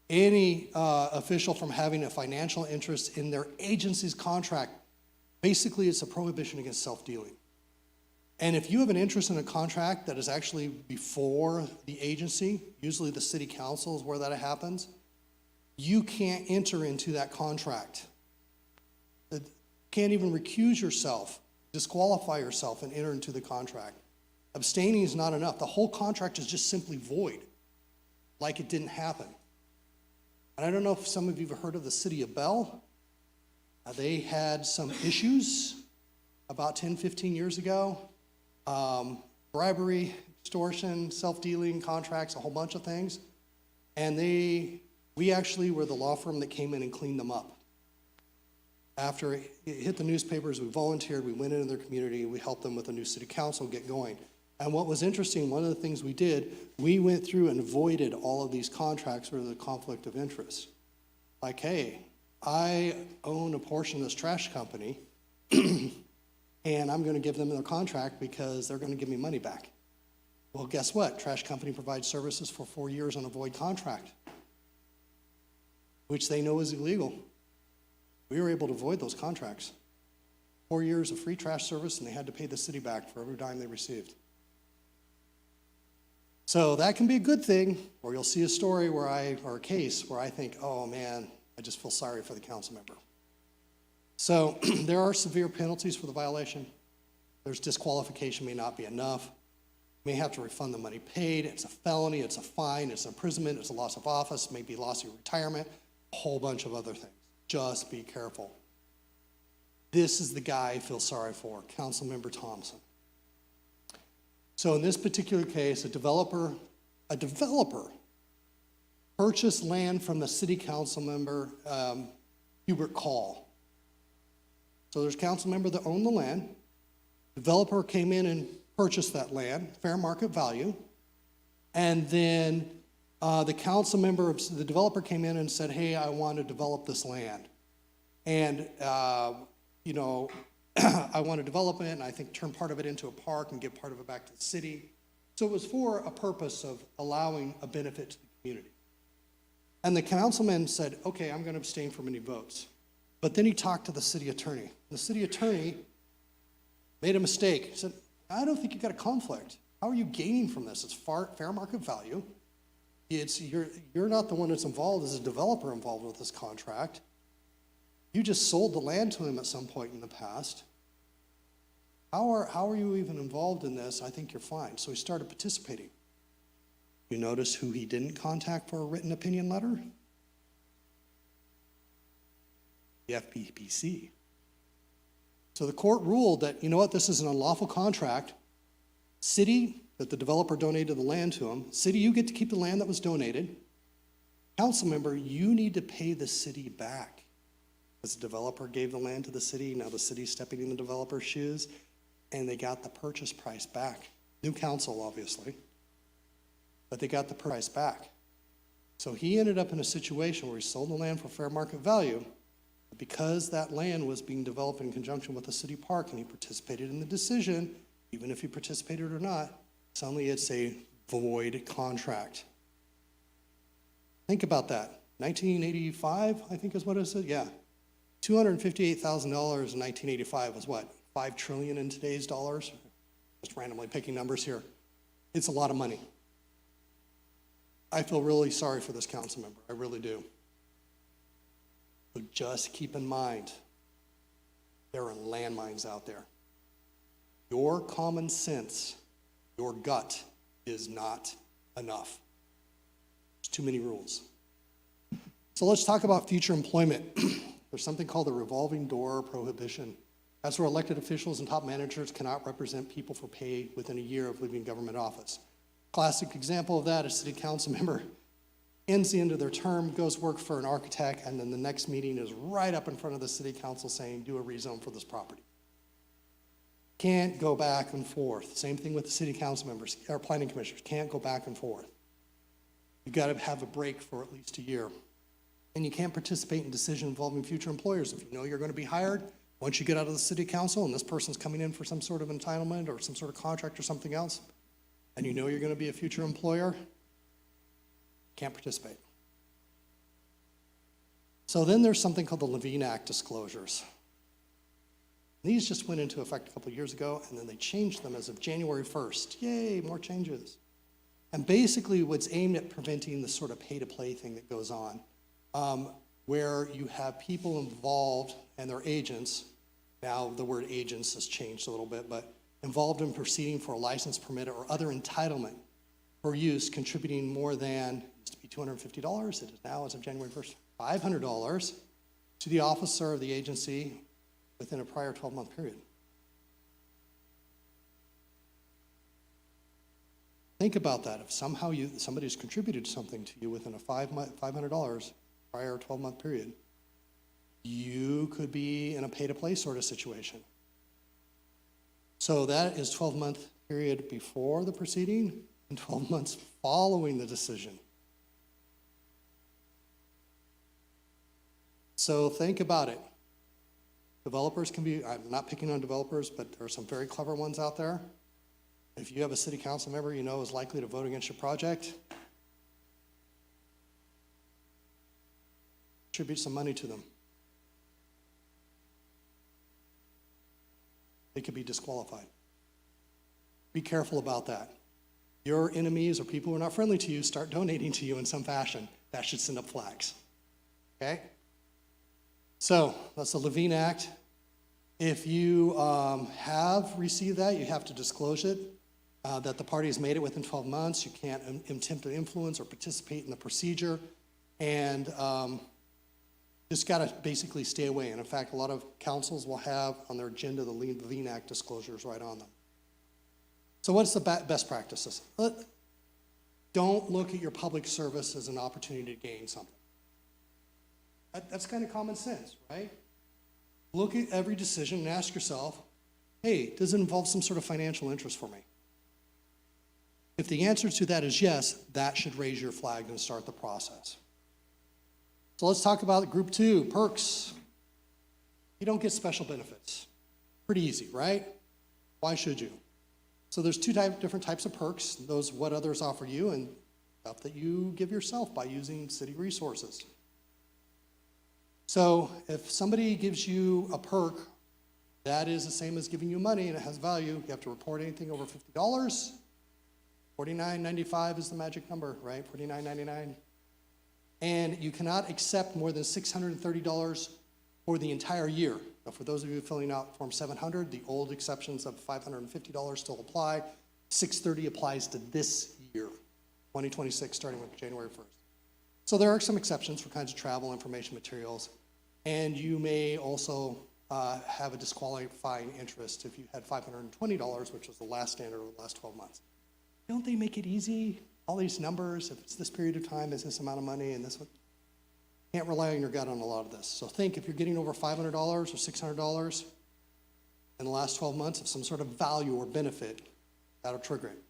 any official from having a financial interest in their agency's contract. Basically, it's a prohibition against self-dealing. And if you have an interest in a contract that is actually before the agency, usually the city council is where that happens, you can't enter into that contract. You can't even recuse yourself, disqualify yourself, and enter into the contract. Abstaining is not enough. The whole contract is just simply void, like it didn't happen. And I don't know if some of you have heard of the city of Bell. They had some issues about 10, 15 years ago. Bribery, extortion, self-dealing contracts, a whole bunch of things. And we actually were the law firm that came in and cleaned them up. After it hit the newspapers, we volunteered, we went into their community, we helped them with a new city council get going. And what was interesting, one of the things we did, we went through and voided all of these contracts for the conflict of interest. Like, hey, I own a portion of this trash company, and I'm going to give them their contract because they're going to give me money back. Well, guess what? Trash company provides services for 4 years on a void contract, which they know is illegal. We were able to void those contracts. 4 years of free trash service, and they had to pay the city back for every dime they received. So that can be a good thing, or you'll see a story or a case where I think, oh man, I just feel sorry for the council member. So there are severe penalties for the violation. There's disqualification may not be enough. You may have to refund the money paid. It's a felony, it's a fine, it's imprisonment, it's a loss of office, maybe loss of retirement, a whole bunch of other things. Just be careful. This is the guy I feel sorry for, Councilmember Thompson. So in this particular case, a developer purchased land from the city council member, Hubert Call. So there's a council member that owned the land. Developer came in and purchased that land, fair market value. And then the developer came in and said, hey, I want to develop this land. And, I want to develop it and I think turn part of it into a park and give part of it back to the city. So it was for a purpose of allowing a benefit to the community. And the councilman said, okay, I'm going to abstain from any votes. But then he talked to the city attorney. The city attorney made a mistake. He said, I don't think you got a conflict. How are you gaining from this? It's fair market value. You're not the one that's involved as a developer involved with this contract. You just sold the land to him at some point in the past. How are you even involved in this? I think you're fine. So he started participating. You notice who he didn't contact for a written opinion letter? The FPPC. So the court ruled that, you know what, this is an unlawful contract. City, that the developer donated the land to him. City, you get to keep the land that was donated. Council member, you need to pay the city back. As the developer gave the land to the city, now the city's stepping in the developer's shoes, and they got the purchase price back. New council, obviously, but they got the price back. So he ended up in a situation where he sold the land for fair market value, but because that land was being developed in conjunction with the city park and he participated in the decision, even if he participated or not, suddenly it's a void contract. Think about that. 1985, I think is what it said, yeah. $258,000 in 1985 was what, 5 trillion in today's dollars? Just randomly picking numbers here. It's a lot of money. I feel really sorry for this council member, I really do. But just keep in mind, there are landmines out there. Your common sense, your gut is not enough. There's too many rules. So let's talk about future employment. There's something called the revolving door prohibition. That's where elected officials and top managers cannot represent people for pay within a year of leaving government office. Classic example of that, a city council member ends the end of their term, goes work for an architect, and then the next meeting is right up in front of the city council saying, do a rezone for this property. Can't go back and forth. Same thing with the city council members, or planning commissioners, can't go back and forth. You've got to have a break for at least a year. And you can't participate in decisions involving future employers. If you know you're going to be hired, once you get out of the city council and this person's coming in for some sort of entitlement or some sort of contract or something else, and you know you're going to be a future employer, can't participate. So then there's something called the Levine Act disclosures. These just went into effect a couple of years ago, and then they changed them as of January 1st. Yay, more changes. And basically what's aimed at preventing the sort of pay-to-play thing that goes on, where you have people involved and their agents. Now the word agents has changed a little bit, but involved in proceeding for a license permit or other entitlement for use, contributing more than, used to be $250, it is now, as of January 1st, $500 to the officer of the agency within a prior 12-month period. Think about that. If somehow somebody's contributed something to you within a $500 prior 12-month period, you could be in a pay-to-play sort of situation. So that is 12-month period before the proceeding and 12 months following the decision. So think about it. Developers can be, I'm not picking on developers, but there are some very clever ones out there. If you have a city council member you know is likely to vote against your project, contribute some money to them. They could be disqualified. Be careful about that. Your enemies or people who are not friendly to you start donating to you in some fashion. That should send up flags. Okay? So that's the Levine Act. If you have received that, you have to disclose it, that the party has made it within 12 months. You can't attempt to influence or participate in the procedure, and just got to basically stay away. And in fact, a lot of councils will have on their agenda the Levine Act disclosures right on them. So what's the best practices? Don't look at your public service as an opportunity to gain something. That's kind of common sense, right? Look at every decision and ask yourself, hey, does it involve some sort of financial interest for me? If the answer to that is yes, that should raise your flag and start the process. So let's talk about group 2, perks. You don't get special benefits. Pretty easy, right? Why should you? So there's two different types of perks, those what others offer you and stuff that you give yourself by using city resources. So if somebody gives you a perk, that is the same as giving you money and it has value. You have to report anything over $50. $49.95 is the magic number, right? $49.99. And you cannot accept more than $630 for the entire year. Now, for those of you filling out Form 700, the old exceptions of $550 still apply. $630 applies to this year, 2026, starting with January 1st. So there are some exceptions for kinds of travel, information, materials, and you may also have a disqualifying interest if you had $520, which was the last standard of the last 12 months. Don't they make it easy? All these numbers, if it's this period of time, is this amount of money, and this one. Can't rely on your gut on a lot of this. So think if you're getting over $500 or $600 in the last 12 months of some sort of value or benefit, that'll trigger it.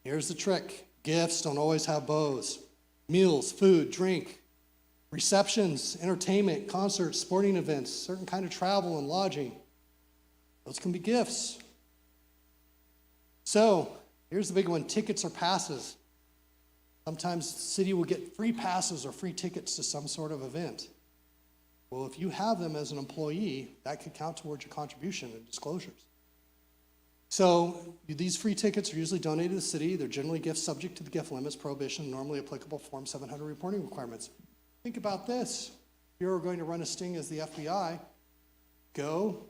Here's the trick. Gifts don't always have bows. Meals, food, drink, receptions, entertainment, concerts, sporting events, certain kind of travel and lodging. Those can be gifts. So here's the big one, tickets or passes. Sometimes the city will get free passes or free tickets to some sort of event. Well, if you have them as an employee, that could count towards your contribution and disclosures. So these free tickets are usually donated to the city. They're generally gifts subject to the gift limits, prohibition, normally applicable Form 700 reporting requirements. Think about this. If you're going to run a sting as the FBI, go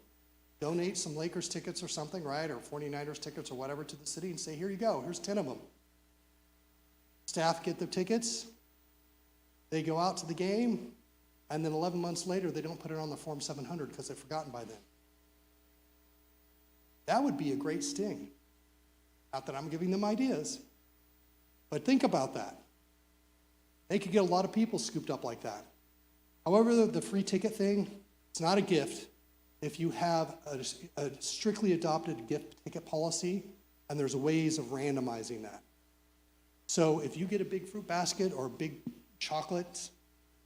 donate some Lakers tickets or something, right, or 49ers tickets or whatever to the city and say, here you go, here's 10 of them. Staff get the tickets, they go out to the game, and then 11 months later, they don't put it on the Form 700 because they've forgotten by then. That would be a great sting. Not that I'm giving them ideas, but think about that. They could get a lot of people scooped up like that. However, the free ticket thing, it's not a gift. if you have a strictly adopted gift ticket policy, and there's ways of randomizing that. So if you get a big fruit basket or big chocolates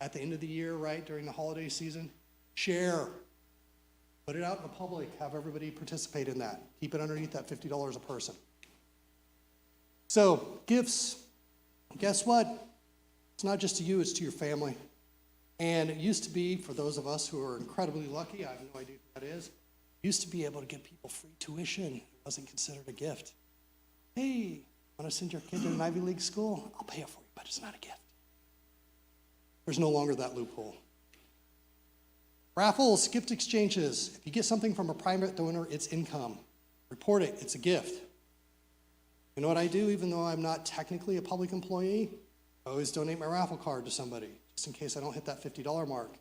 at the end of the year, right, during the holiday season, share. Put it out in the public, have everybody participate in that. Keep it underneath that $50 a person. So, gifts, guess what? It's not just to you, it's to your family. And it used to be, for those of us who are incredibly lucky, I have no idea what that is, used to be able to give people free tuition. It wasn't considered a gift. Hey, want to send your kid to an Ivy League school? I'll pay it for you, but it's not a gift. There's no longer that loophole. Raffles, gift exchanges. If you get something from a private donor, it's income. Report it, it's a gift. You know what I do, even though I'm not technically a public employee? I always donate my raffle card to somebody, just in case I don't hit that $50 mark.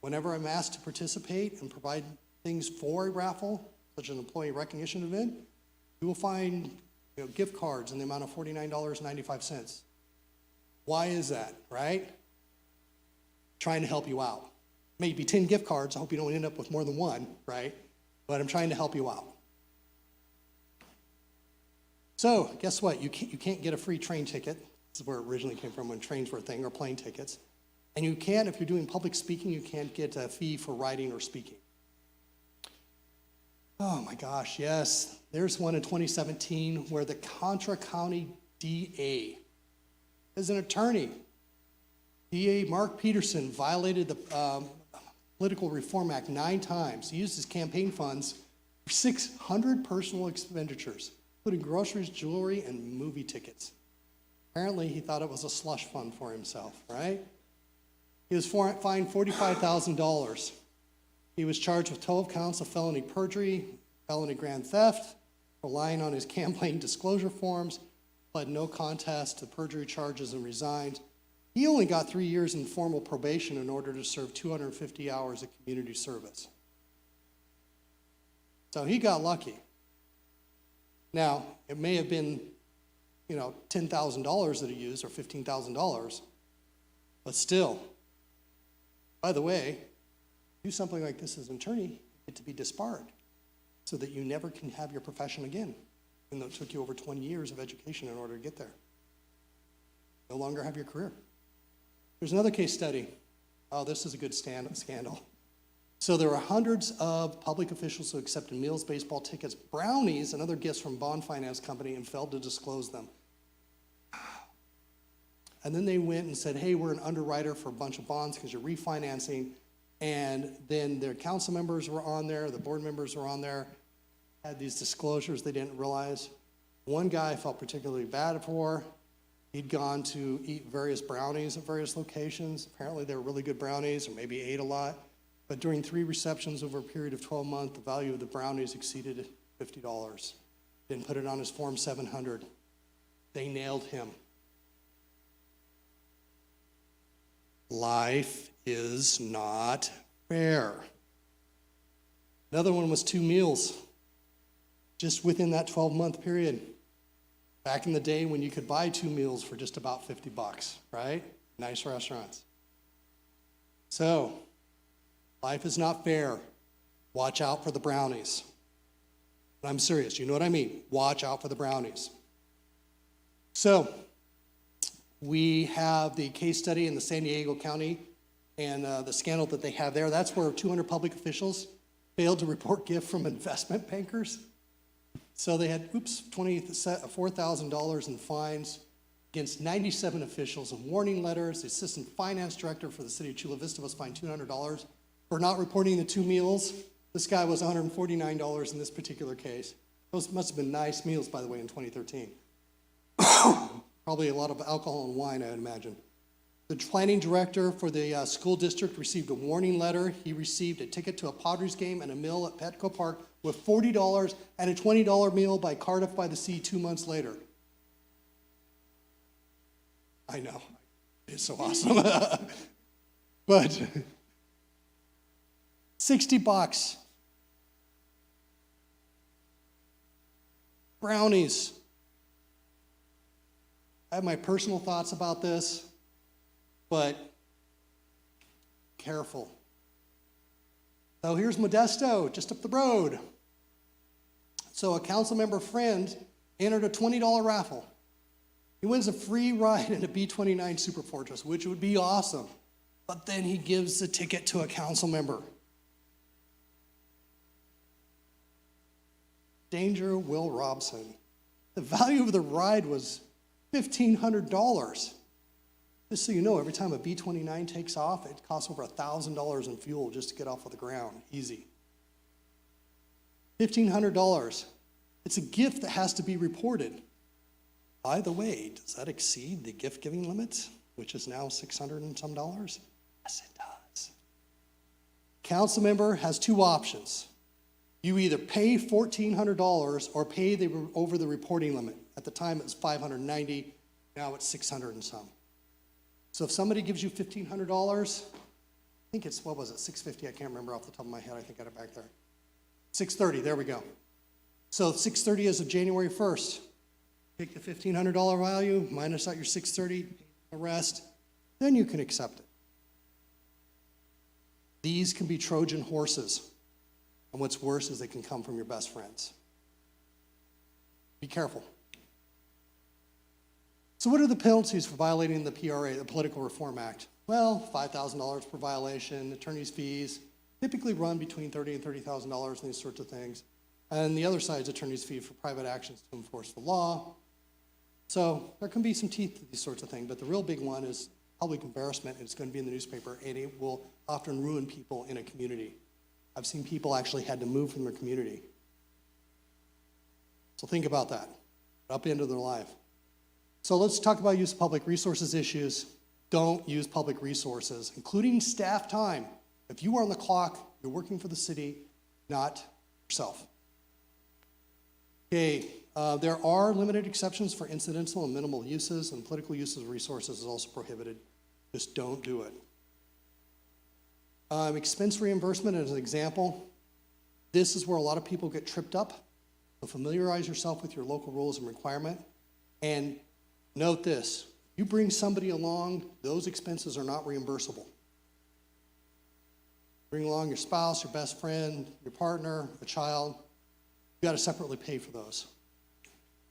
Whenever I'm asked to participate and provide things for a raffle, such as an employee recognition event, you will find gift cards in the amount of $49.95. Why is that, right? Trying to help you out. Maybe 10 gift cards. I hope you don't end up with more than one, right? But I'm trying to help you out. So guess what? You can't get a free train ticket. This is where it originally came from, when trains were a thing, or plane tickets. And you can't, if you're doing public speaking, you can't get a fee for writing or speaking. Oh my gosh, yes. There's one in 2017 where the Contra County DA is an attorney. DA Mark Peterson violated the Political Reform Act 9 times. He used his campaign funds for 600 personal expenditures, including groceries, jewelry, and movie tickets. Apparently, he thought it was a slush fund for himself, right? He was fined $45,000. He was charged with 12 counts of felony perjury, felony grand theft, relying on his campaign disclosure forms, pled no contest to perjury charges and resigned. He only got 3 years in formal probation in order to serve 250 hours of community service. So he got lucky. Now, it may have been, $10,000 that he used, or $15,000, but still. By the way, do something like this as an attorney, you get to be disbarred, so that you never can have your profession again, even though it took you over 20 years of education in order to get there. No longer have your career. There's another case study. Oh, this is a good scandal. So there were hundreds of public officials who accepted meals, baseball tickets, brownies, and other gifts from bond finance company and failed to disclose them. And then they went and said, hey, we're an underwriter for a bunch of bonds because you're refinancing. And then their council members were on there, the board members were on there, had these disclosures they didn't realize. One guy I felt particularly bad for. He'd gone to eat various brownies at various locations. Apparently they were really good brownies, or maybe ate a lot. But during 3 receptions over a period of 12 months, the value of the brownies exceeded $50. Didn't put it on his Form 700. They nailed him. Life is not fair. Another one was 2 meals, just within that 12-month period. Back in the day when you could buy 2 meals for just about $50, right? Nice restaurants. So, life is not fair. Watch out for the brownies. And I'm serious, you know what I mean? Watch out for the brownies. So, we have the case study in the San Diego County and the scandal that they have there. That's where 200 public officials failed to report gift from investment bankers. So they had, $4,000 in fines against 97 officials and warning letters. The assistant finance director for the city of Chula Vista was fined $200 for not reporting the 2 meals. This guy was $149 in this particular case. Those must have been nice meals, by the way, in 2013. Probably a lot of alcohol and wine, I would imagine. The planning director for the school district received a warning letter. He received a ticket to a Padres game and a meal at Petco Park with $40 and a $20 meal by Cardiff by the Sea 2 months later. I know, it's so awesome. But $60. Brownies. I have my personal thoughts about this, but careful. So here's Modesto, just up the road. So a council member friend entered a $20 raffle. He wins a free ride in a B-29 Super Fortress, which would be awesome. But then he gives the ticket to a council member. Danger Will Robson. The value of the ride was $1,500. Just so you know, every time a B-29 takes off, it costs over $1,000 in fuel just to get off of the ground. Easy. $1,500. It's a gift that has to be reported. By the way, does that exceed the gift-giving limit, which is now $600 and some dollars? Yes, it does. Council member has two options. You either pay $1,400 or pay over the reporting limit. At the time, it was $590. Now it's $600 and some. So if somebody gives you $1,500, I think it's, what was it, $650? I can't remember off the top of my head. I think I got it back there. $630, there we go. So $630 as of January 1st. Take the $1,500 value, minus out your $630, the rest, then you can accept it. These can be Trojan horses. And what's worse is they can come from your best friends. Be careful. So what are the penalties for violating the PRA, the Political Reform Act? Well, $5,000 per violation, attorney's fees, typically run between $30,000 and $30,000 and these sorts of things. And the other side is attorney's fee for private actions to enforce the law. So there can be some teeth to these sorts of things, but the real big one is public embarrassment, and it's going to be in the newspaper, and it will often ruin people in a community. I've seen people actually had to move from their community. So think about that, upend their life. So let's talk about use of public resources issues. Don't use public resources, including staff time. If you are on the clock, you're working for the city, not yourself. Okay, there are limited exceptions for incidental and minimal uses, and political uses of resources is also prohibited. Just don't do it. Expense reimbursement as an example. This is where a lot of people get tripped up. So familiarize yourself with your local rules and requirement. And note this, you bring somebody along, those expenses are not reimbursable. Bring along your spouse, your best friend, your partner, a child. You got to separately pay for those.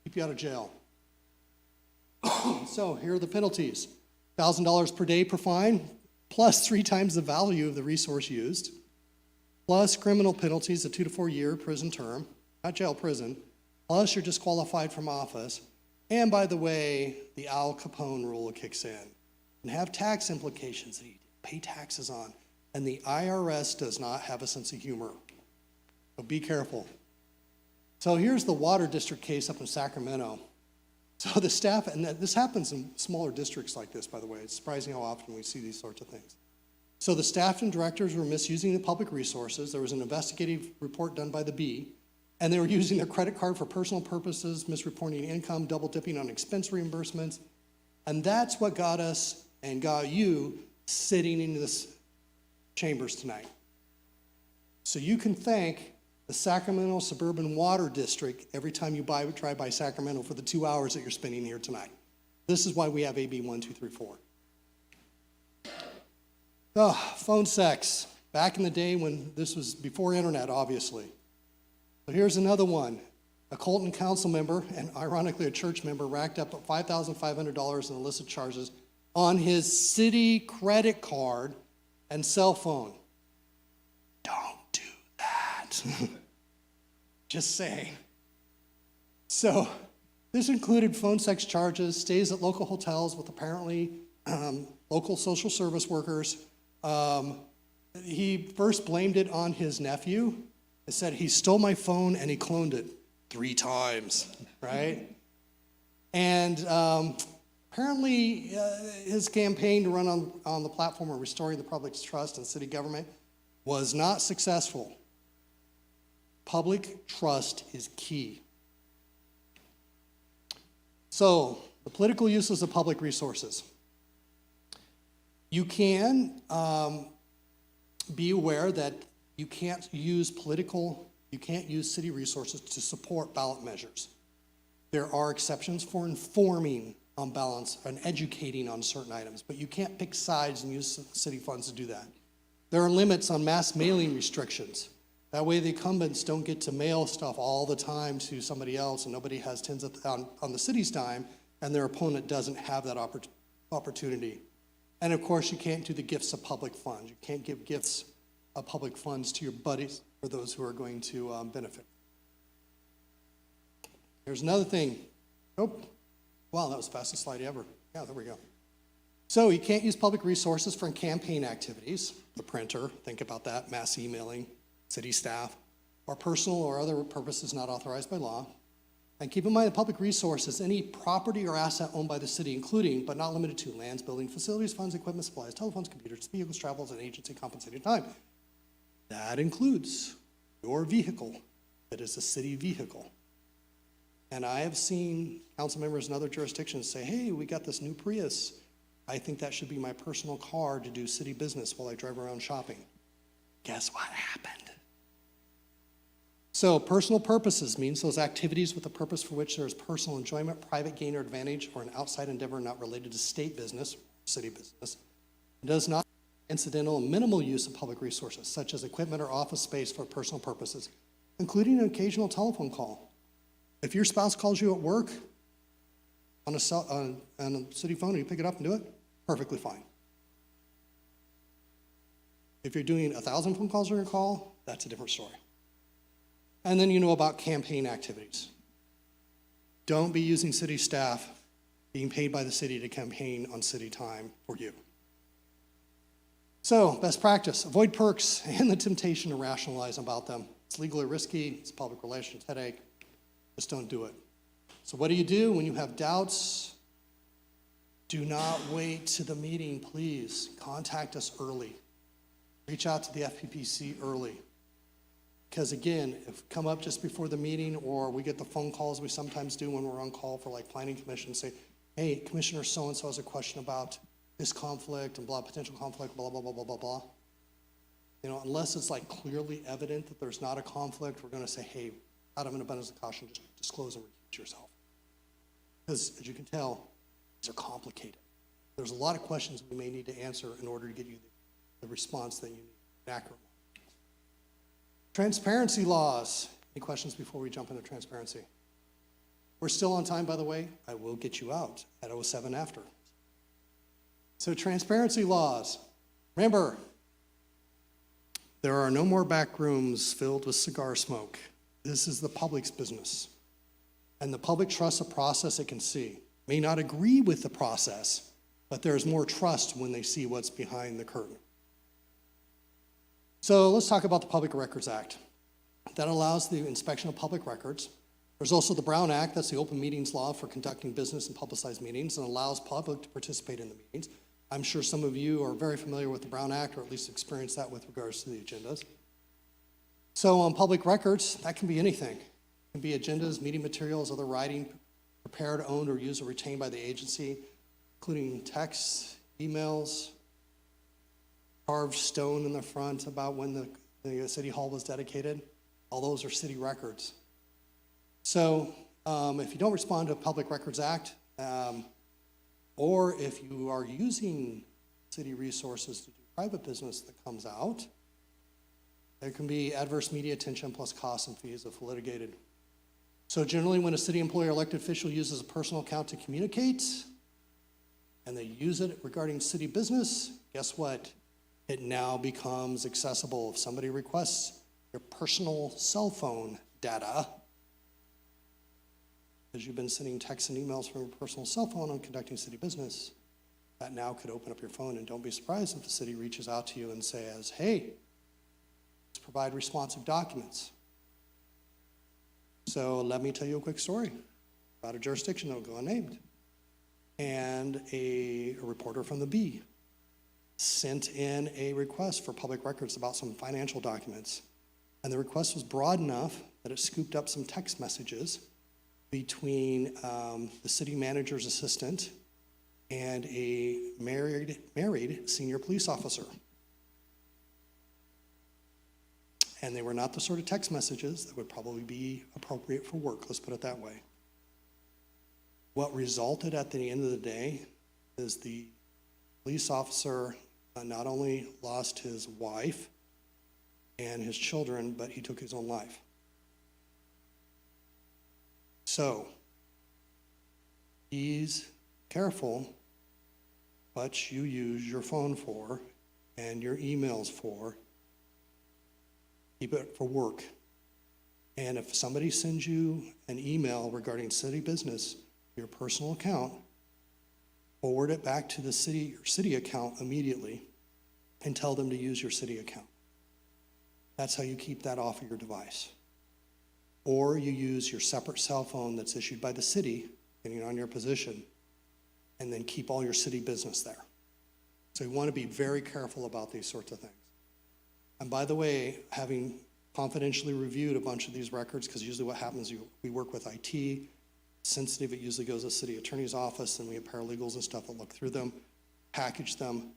Keep you out of jail. So here are the penalties. $1,000 per day per fine, plus 3 times the value of the resource used, plus criminal penalties, a 2 to 4 year prison term, not jail, prison, plus you're disqualified from office. And by the way, the Al Capone rule kicks in and have tax implications that you pay taxes on. And the IRS does not have a sense of humor. So be careful. So here's the water district case up in Sacramento. So the staff, and this happens in smaller districts like this, by the way. It's surprising how often we see these sorts of things. So the staff and directors were misusing the public resources. There was an investigative report done by the B, and they were using their credit card for personal purposes, misreporting income, double dipping on expense reimbursements. And that's what got us and got you sitting in this chambers tonight. So you can thank the Sacramento Suburban Water District every time you drive by Sacramento for the 2 hours that you're spending here tonight. This is why we have AB 1234. Phone sex. Back in the day when this was before internet, obviously. But here's another one. A Colton council member, and ironically a church member, racked up $5,500 in illicit charges on his city credit card and cell phone. Don't do that. Just saying. So this included phone sex charges, stays at local hotels with apparently local social service workers. He first blamed it on his nephew. He said he stole my phone and he cloned it 3 times, right? And apparently his campaign to run on the platform of restoring the public's trust in city government was not successful. Public trust is key. So, the political uses of public resources. You can be aware that you can't use city resources to support ballot measures. There are exceptions for informing on balance and educating on certain items, but you can't pick sides and use city funds to do that. There are limits on mass mailing restrictions. That way the incumbents don't get to mail stuff all the time to somebody else, and nobody has on the city's dime, and their opponent doesn't have that opportunity. And of course, you can't do the gifts of public funds. You can't give gifts of public funds to your buddies or those who are going to benefit. Here's another thing. Oh, wow, that was the fastest slide ever. Yeah, there we go. So you can't use public resources for campaign activities, the printer, think about that, mass emailing, city staff, or personal or other purposes not authorized by law. And keep in mind that public resources, any property or asset owned by the city, including but not limited to lands, buildings, facilities, funds, equipment, supplies, telephones, computers, vehicles, travels, and agency compensated time. That includes your vehicle that is a city vehicle. And I have seen council members in other jurisdictions say, hey, we got this new Prius. I think that should be my personal car to do city business while I drive around shopping. Guess what happened? So personal purposes means those activities with a purpose for which there is personal enjoyment, private gain or advantage, or an outside endeavor not related to state business, city business. It does not incidental and minimal use of public resources, such as equipment or office space for personal purposes, including an occasional telephone call. If your spouse calls you at work on a city phone and you pick it up and do it, perfectly fine. If you're doing 1,000 phone calls on your call, that's a different story. And then you know about campaign activities. Don't be using city staff being paid by the city to campaign on city time for you. So, best practice, avoid perks and the temptation to rationalize about them. It's legally risky, it's a public relations headache, just don't do it. So what do you do when you have doubts? Do not wait to the meeting, please. Contact us early. Reach out to the FPPC early. Because again, if it come up just before the meeting, or we get the phone calls we sometimes do when we're on call for like planning commission, say, hey, Commissioner so-and-so has a question about this conflict and blah, potential conflict, blah, blah, blah, blah, blah, blah. You know, unless it's like clearly evident that there's not a conflict, we're gonna say, hey, out of an abundance of caution, just disclose and recuse yourself. Because as you can tell, these are complicated. There's a lot of questions we may need to answer in order to get you the response that you need, an accurate one. Transparency laws. Any questions before we jump into transparency? We're still on time, by the way. I will get you out at 07 after. So transparency laws. Remember, there are no more back rooms filled with cigar smoke. This is the public's business. And the public trusts a process it can see. May not agree with the process, but there's more trust when they see what's behind the curtain. So let's talk about the Public Records Act. That allows the inspection of public records. There's also the Brown Act, that's the open meetings law for conducting business and publicized meetings, and allows public to participate in the meetings. I'm sure some of you are very familiar with the Brown Act, or at least experienced that with regards to the agendas. So on public records, that can be anything. It can be agendas, meeting materials, other writing prepared, owned, or used or retained by the agency, including texts, emails, carved stone in the front about when the city hall was dedicated. All those are city records. So if you don't respond to the Public Records Act, or if you are using city resources to do private business that comes out, there can be adverse media attention plus costs and fees if litigated. So generally when a city employee or elected official uses a personal account to communicate, and they use it regarding city business, guess what? It now becomes accessible. If somebody requests your personal cell phone data, because you've been sending texts and emails from your personal cell phone on conducting city business, that now could open up your phone, and don't be surprised if the city reaches out to you and says, hey, let's provide responsive documents. So let me tell you a quick story about a jurisdiction that will go unnamed. And a reporter from the Bee sent in a request for public records about some financial documents. And the request was broad enough that it scooped up some text messages between the city manager's assistant and a married senior police officer. And they were not the sort of text messages that would probably be appropriate for work, let's put it that way. What resulted at the end of the day is the police officer not only lost his wife and his children, but he took his own life. So, he's careful what you use your phone for and your emails for. Keep it for work. And if somebody sends you an email regarding city business, your personal account, forward it back to the city, your city account immediately, and tell them to use your city account. That's how you keep that off of your device. Or you use your separate cell phone that's issued by the city, depending on your position, and then keep all your city business there. So you want to be very careful about these sorts of things. And by the way, having confidentially reviewed a bunch of these records, because usually what happens, we work with IT, sensitive, it usually goes to the city attorney's office, and we have paralegals and stuff that look through them, package them.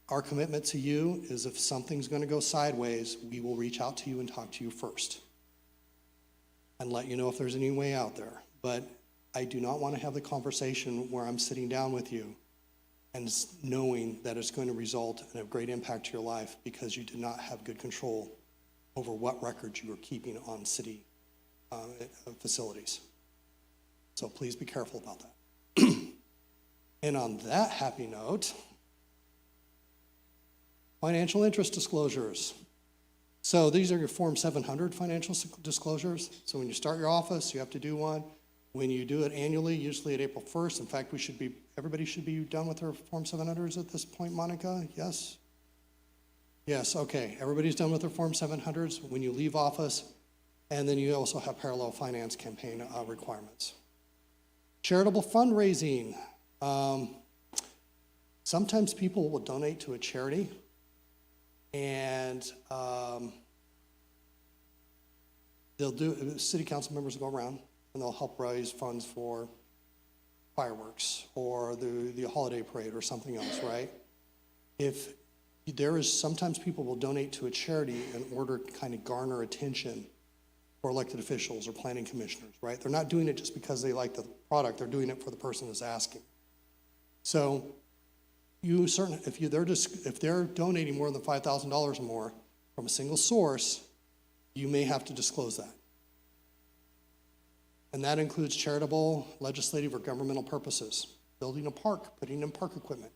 Our commitment to you is if something's going to go sideways, we will reach out to you and talk to you first and let you know if there's any way out there. But I do not want to have the conversation where I'm sitting down with you and knowing that it's going to result in a great impact to your life because you did not have good control over what records you were keeping on city facilities. So please be careful about that. And on that happy note, financial interest disclosures. So these are your Form 700 financial disclosures. So when you start your office, you have to do one. When you do it annually, usually at April 1st, in fact, everybody should be done with their Form 700s at this point, Monica, yes? Yes, okay, everybody's done with their Form 700s when you leave office, and then you also have parallel finance campaign requirements. Charitable fundraising. Sometimes people will donate to a charity, and city council members will go around and they'll help raise funds for fireworks or the holiday parade or something else, right? If there is, sometimes people will donate to a charity in order to kind of garner attention for elected officials or planning commissioners, right? They're not doing it just because they like the product, they're doing it for the person who's asking. So if they're donating more than $5,000 or more from a single source, you may have to disclose that. And that includes charitable, legislative, or governmental purposes, building a park, putting in park equipment.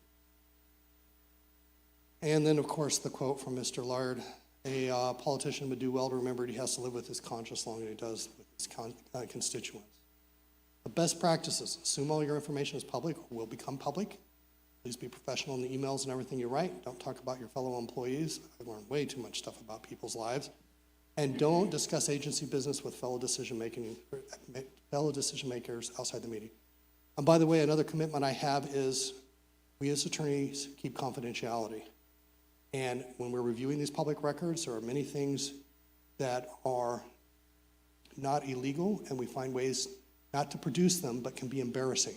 And then, of course, the quote from Mr. Lard, a politician would do well to remember he has to live with his conscience longer than he does with his constituents. The best practices: assume all your information is public or will become public. Please be professional in the emails and everything you write. Don't talk about your fellow employees. I've learned way too much stuff about people's lives. And don't discuss agency business with fellow decision makers outside the meeting. And by the way, another commitment I have is we as attorneys keep confidentiality. And when we're reviewing these public records, there are many things that are not illegal, and we find ways not to produce them, but can be embarrassing.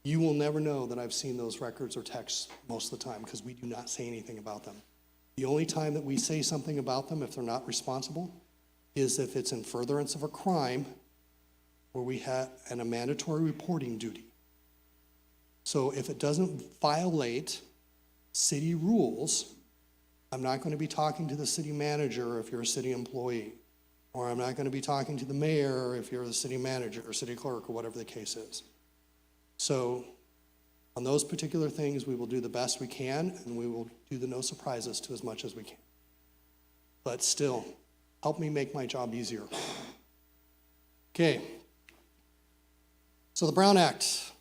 You will never know that I've seen those records or texts most of the time because we do not say anything about them. The only time that we say something about them, if they're not responsible, is if it's in furtherance of a crime where we have a mandatory reporting duty. So if it doesn't violate city rules, I'm not going to be talking to the city manager if you're a city employee, or I'm not going to be talking to the mayor if you're the city manager or city clerk or whatever the case is. So on those particular things, we will do the best we can, and we will do the no surprises to as much as we can. But still, help me make my job easier. Okay. So the Brown Act,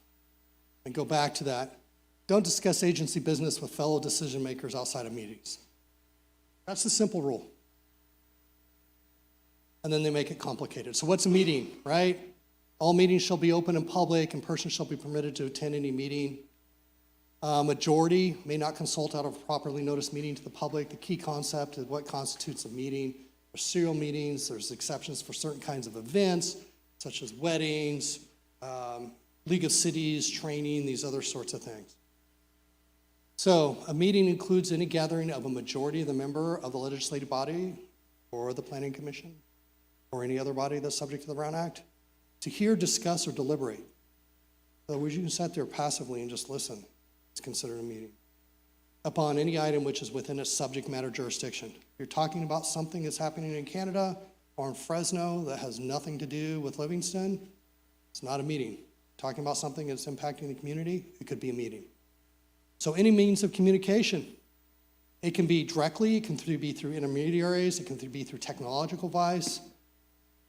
and go back to that. Don't discuss agency business with fellow decision makers outside of meetings. That's the simple rule. And then they make it complicated. So what's a meeting, right? All meetings shall be open and public, and persons shall be permitted to attend any meeting. Majority may not consult out of a properly noticed meeting to the public. The key concept is what constitutes a meeting. There's serial meetings. There's exceptions for certain kinds of events, such as weddings, League of Cities, training, these other sorts of things. So a meeting includes any gathering of a majority of the member of the legislative body or the planning commission or any other body that's subject to the Brown Act to hear, discuss, or deliberate. In other words, you can sit there passively and just listen. It's considered a meeting. upon any item which is within its subject matter jurisdiction. If you're talking about something that's happening in Canada or in Fresno that has nothing to do with Livingston, it's not a meeting. Talking about something that's impacting the community, it could be a meeting. So any means of communication, it can be directly, it can be through intermediaries, it can be through technological device,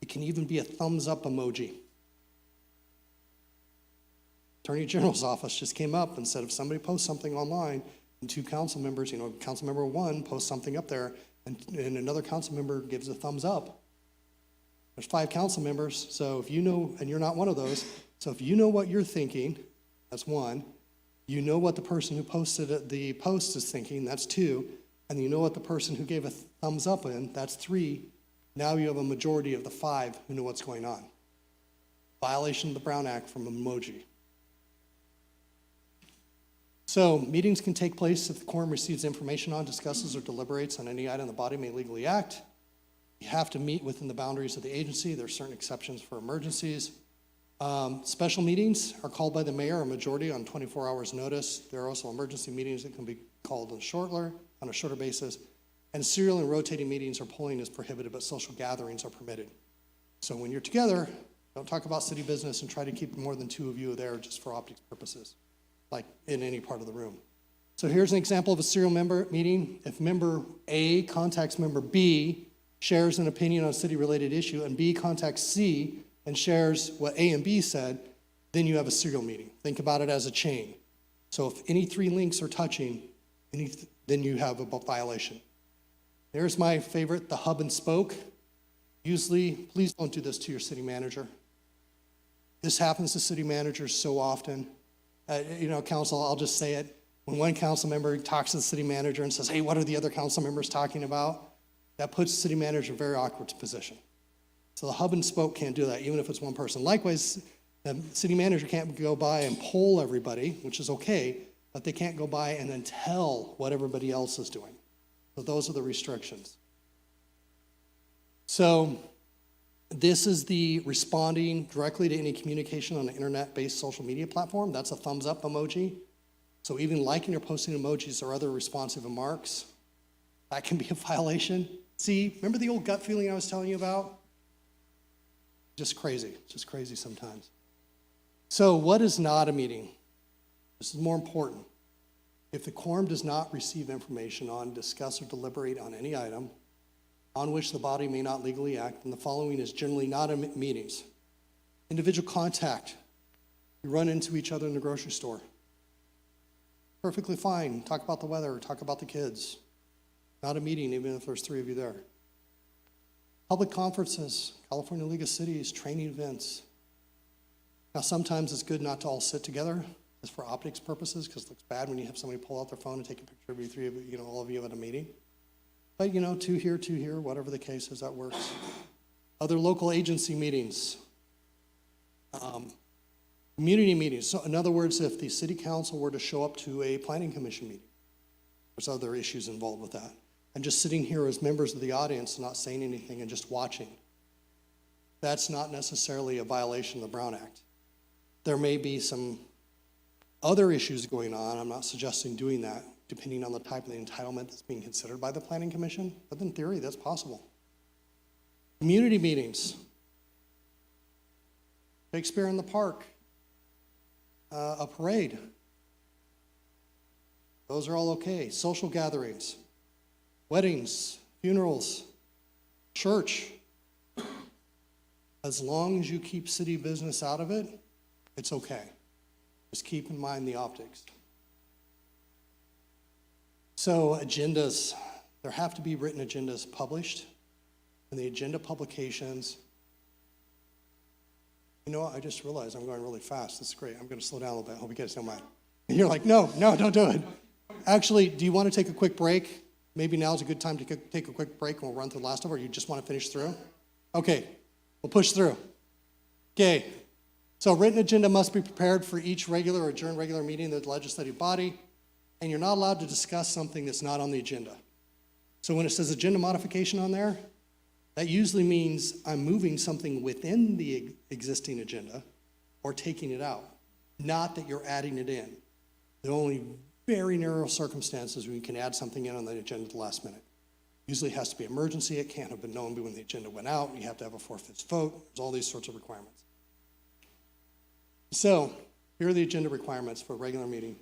it can even be a thumbs up emoji. Attorney General's office just came up and said if somebody posts something online and two council members, council member one posts something up there and another council member gives a thumbs up, there's 5 council members, so if you know, and you're not one of those, so if you know what you're thinking, that's 1. You know what the person who posted the post is thinking, that's 2. And you know what the person who gave a thumbs up in, that's 3. Now you have a majority of the 5 who know what's going on. Violation of the Brown Act from emoji. So meetings can take place if the quorum receives information on, discusses, or deliberates on any item the body may legally act. You have to meet within the boundaries of the agency. There are certain exceptions for emergencies. Special meetings are called by the mayor, a majority on 24 hours notice. There are also emergency meetings that can be called on a shorter basis. And serial and rotating meetings or polling is prohibited, but social gatherings are permitted. So when you're together, don't talk about city business and try to keep more than 2 of you there just for optics purposes, like in any part of the room. So here's an example of a serial member meeting. If member A contacts member B, shares an opinion on a city-related issue, and B contacts C and shares what A and B said, then you have a serial meeting. Think about it as a chain. So if any 3 links are touching, then you have a violation. There's my favorite, the hub and spoke. Usually, please don't do this to your city manager. This happens to city managers so often. Council, I'll just say it. When one council member talks to the city manager and says, hey, what are the other council members talking about? That puts the city manager in a very awkward position. So the hub and spoke can't do that, even if it's one person. Likewise, the city manager can't go by and poll everybody, which is okay, but they can't go by and then tell what everybody else is doing. So those are the restrictions. So this is the responding directly to any communication on an internet-based social media platform. That's a thumbs up emoji. So even liking or posting emojis or other responsive remarks, that can be a violation. See, remember the old gut feeling I was telling you about? Just crazy sometimes. So what is not a meeting? This is more important. If the quorum does not receive information on, discuss, or deliberate on any item on which the body may not legally act, then the following is generally not meetings. Individual contact. You run into each other in the grocery store. Perfectly fine. Talk about the weather, talk about the kids. Not a meeting, even if there's 3 of you there. Public conferences, California League of Cities, training events. Now, sometimes it's good not to all sit together, just for optics purposes, because it looks bad when you have somebody pull out their phone and take a picture of you 3 of you, all of you at a meeting. But, 2 here, whatever the case is, that works. Other local agency meetings. Community meetings. So, in other words, if the city council were to show up to a planning commission meeting, there's other issues involved with that. And just sitting here as members of the audience, not saying anything and just watching, that's not necessarily a violation of the Brown Act. There may be some other issues going on. I'm not suggesting doing that, depending on the type of the entitlement that's being considered by the Planning Commission, but in theory, that's possible. Community meetings. Shakespeare in the Park. A parade. Those are all okay. Social gatherings. Weddings, funerals, church. As long as you keep city business out of it, it's okay. Just keep in mind the optics. So agendas, there have to be written agendas published, and the agenda publications, I just realized I'm going really fast. This is great. I'm going to slow down a little bit. I hope you guys don't mind. And you're like, no, don't do it. Actually, do you want to take a quick break? Maybe now's a good time to take a quick break and we'll run through the last of it, or you just want to finish through? Okay, we'll push through. Okay, so written agenda must be prepared for each regular or adjourned regular meeting of the legislative body, and you're not allowed to discuss something that's not on the agenda. So when it says agenda modification on there, that usually means I'm moving something within the existing agenda or taking it out, not that you're adding it in. The only very narrow circumstances where you can add something in on the agenda at the last minute. Usually it has to be emergency. It can't have been known when the agenda went out. You have to have a 4/5 vote. There's all these sorts of requirements. So here are the agenda requirements for a regular meeting.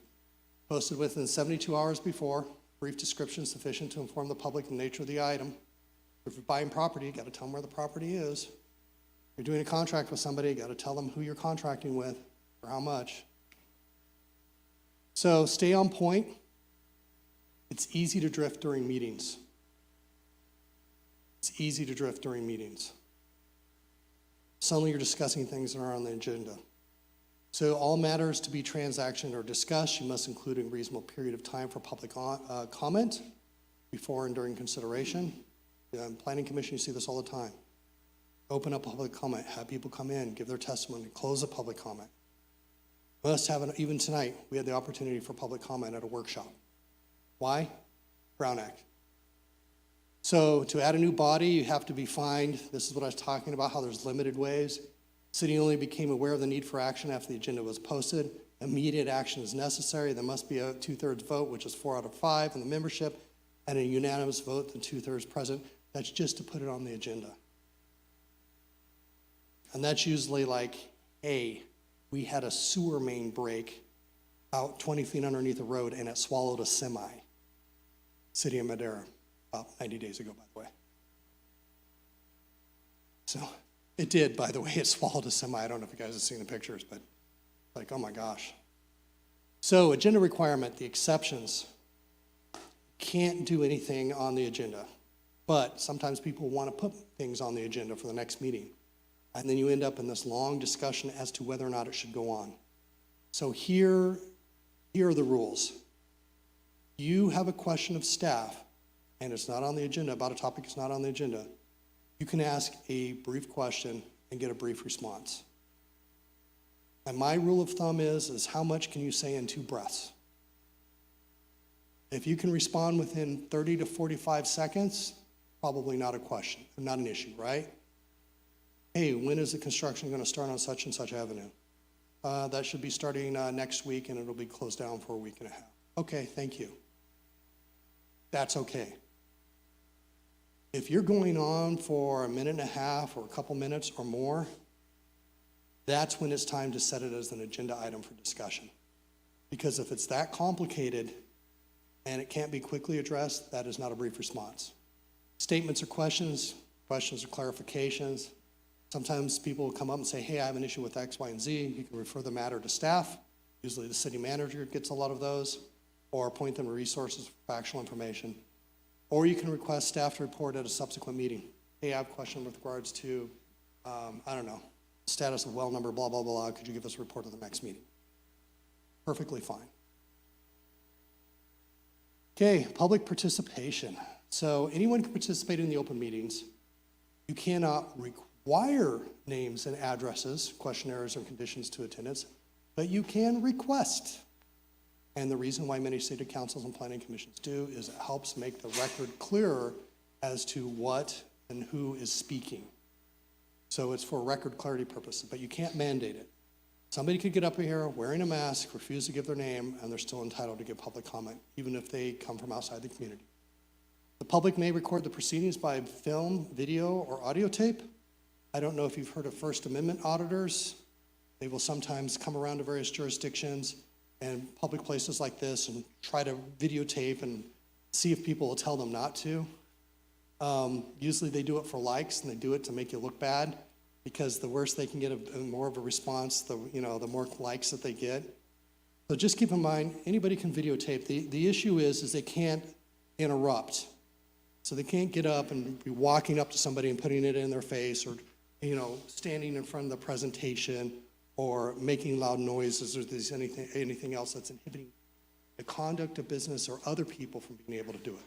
Posted within 72 hours before, brief description sufficient to inform the public of the nature of the item. If you're buying property, you got to tell them where the property is. If you're doing a contract with somebody, you got to tell them who you're contracting with or how much. So stay on point. It's easy to drift during meetings. It's easy to drift during meetings. Suddenly you're discussing things that are on the agenda. So all matters to be transactioned or discussed, you must include a reasonable period of time for public comment before and during consideration. Planning Commission, you see this all the time. Open up public comment, have people come in, give their testimony, close the public comment. Must have, even tonight, we had the opportunity for public comment at a workshop. Why? Brown Act. So to add a new body, you have to be fined. This is what I was talking about, how there's limited ways. City only became aware of the need for action after the agenda was posted. Immediate action is necessary. There must be a 2/3 vote, which is 4 out of 5 in the membership, and a unanimous vote, the 2/3 present. That's just to put it on the agenda. And that's usually like, hey, we had a sewer main break out 20 feet underneath the road and it swallowed a semi. City of Madera, about 90 days ago, by the way. So it did, by the way, it swallowed a semi. I don't know if you guys have seen the pictures, but like, oh my gosh. So agenda requirement, the exceptions. Can't do anything on the agenda, but sometimes people want to put things on the agenda for the next meeting. And then you end up in this long discussion as to whether or not it should go on. So here are the rules. You have a question of staff, and it's not on the agenda, about a topic that's not on the agenda. You can ask a brief question and get a brief response. And my rule of thumb is how much can you say in 2 breaths? If you can respond within 30 to 45 seconds, probably not a question, not an issue, right? Hey, when is the construction going to start on such and such avenue? That should be starting next week, and it'll be closed down for a week and a half. Okay, thank you. That's okay. If you're going on for a minute and a half or a couple minutes or more, that's when it's time to set it as an agenda item for discussion. Because if it's that complicated and it can't be quickly addressed, that is not a brief response. Statements or questions or clarifications. Sometimes people will come up and say, hey, I have an issue with X, Y, and Z. You can refer the matter to staff. Usually the city manager gets a lot of those, or point them to resources for factual information. Or you can request staff to report at a subsequent meeting. Hey, I have a question with regards to, I don't know, status of well number, blah, blah, blah. Could you give us a report at the next meeting? Perfectly fine. Okay, public participation. So anyone can participate in the open meetings. You cannot require names and addresses, questionnaires, or conditions to attendance, but you can request. And the reason why many city councils and planning commissions do is it helps make the record clearer as to what and who is speaking. So it's for record clarity purposes, but you can't mandate it. Somebody could get up here wearing a mask, refuse to give their name, and they're still entitled to give public comment, even if they come from outside the community. The public may record the proceedings by film, video, or audio tape. I don't know if you've heard of First Amendment auditors. They will sometimes come around to various jurisdictions and public places like this and try to videotape and see if people will tell them not to. Usually they do it for likes, and they do it to make you look bad, because the worse they can get more of a response, the more likes that they get. So just keep in mind, anybody can videotape. The issue is they can't interrupt. So they can't get up and be walking up to somebody and putting it in their face, or standing in front of the presentation, or making loud noises, or there's anything else that's inhibiting the conduct of business or other people from being able to do it.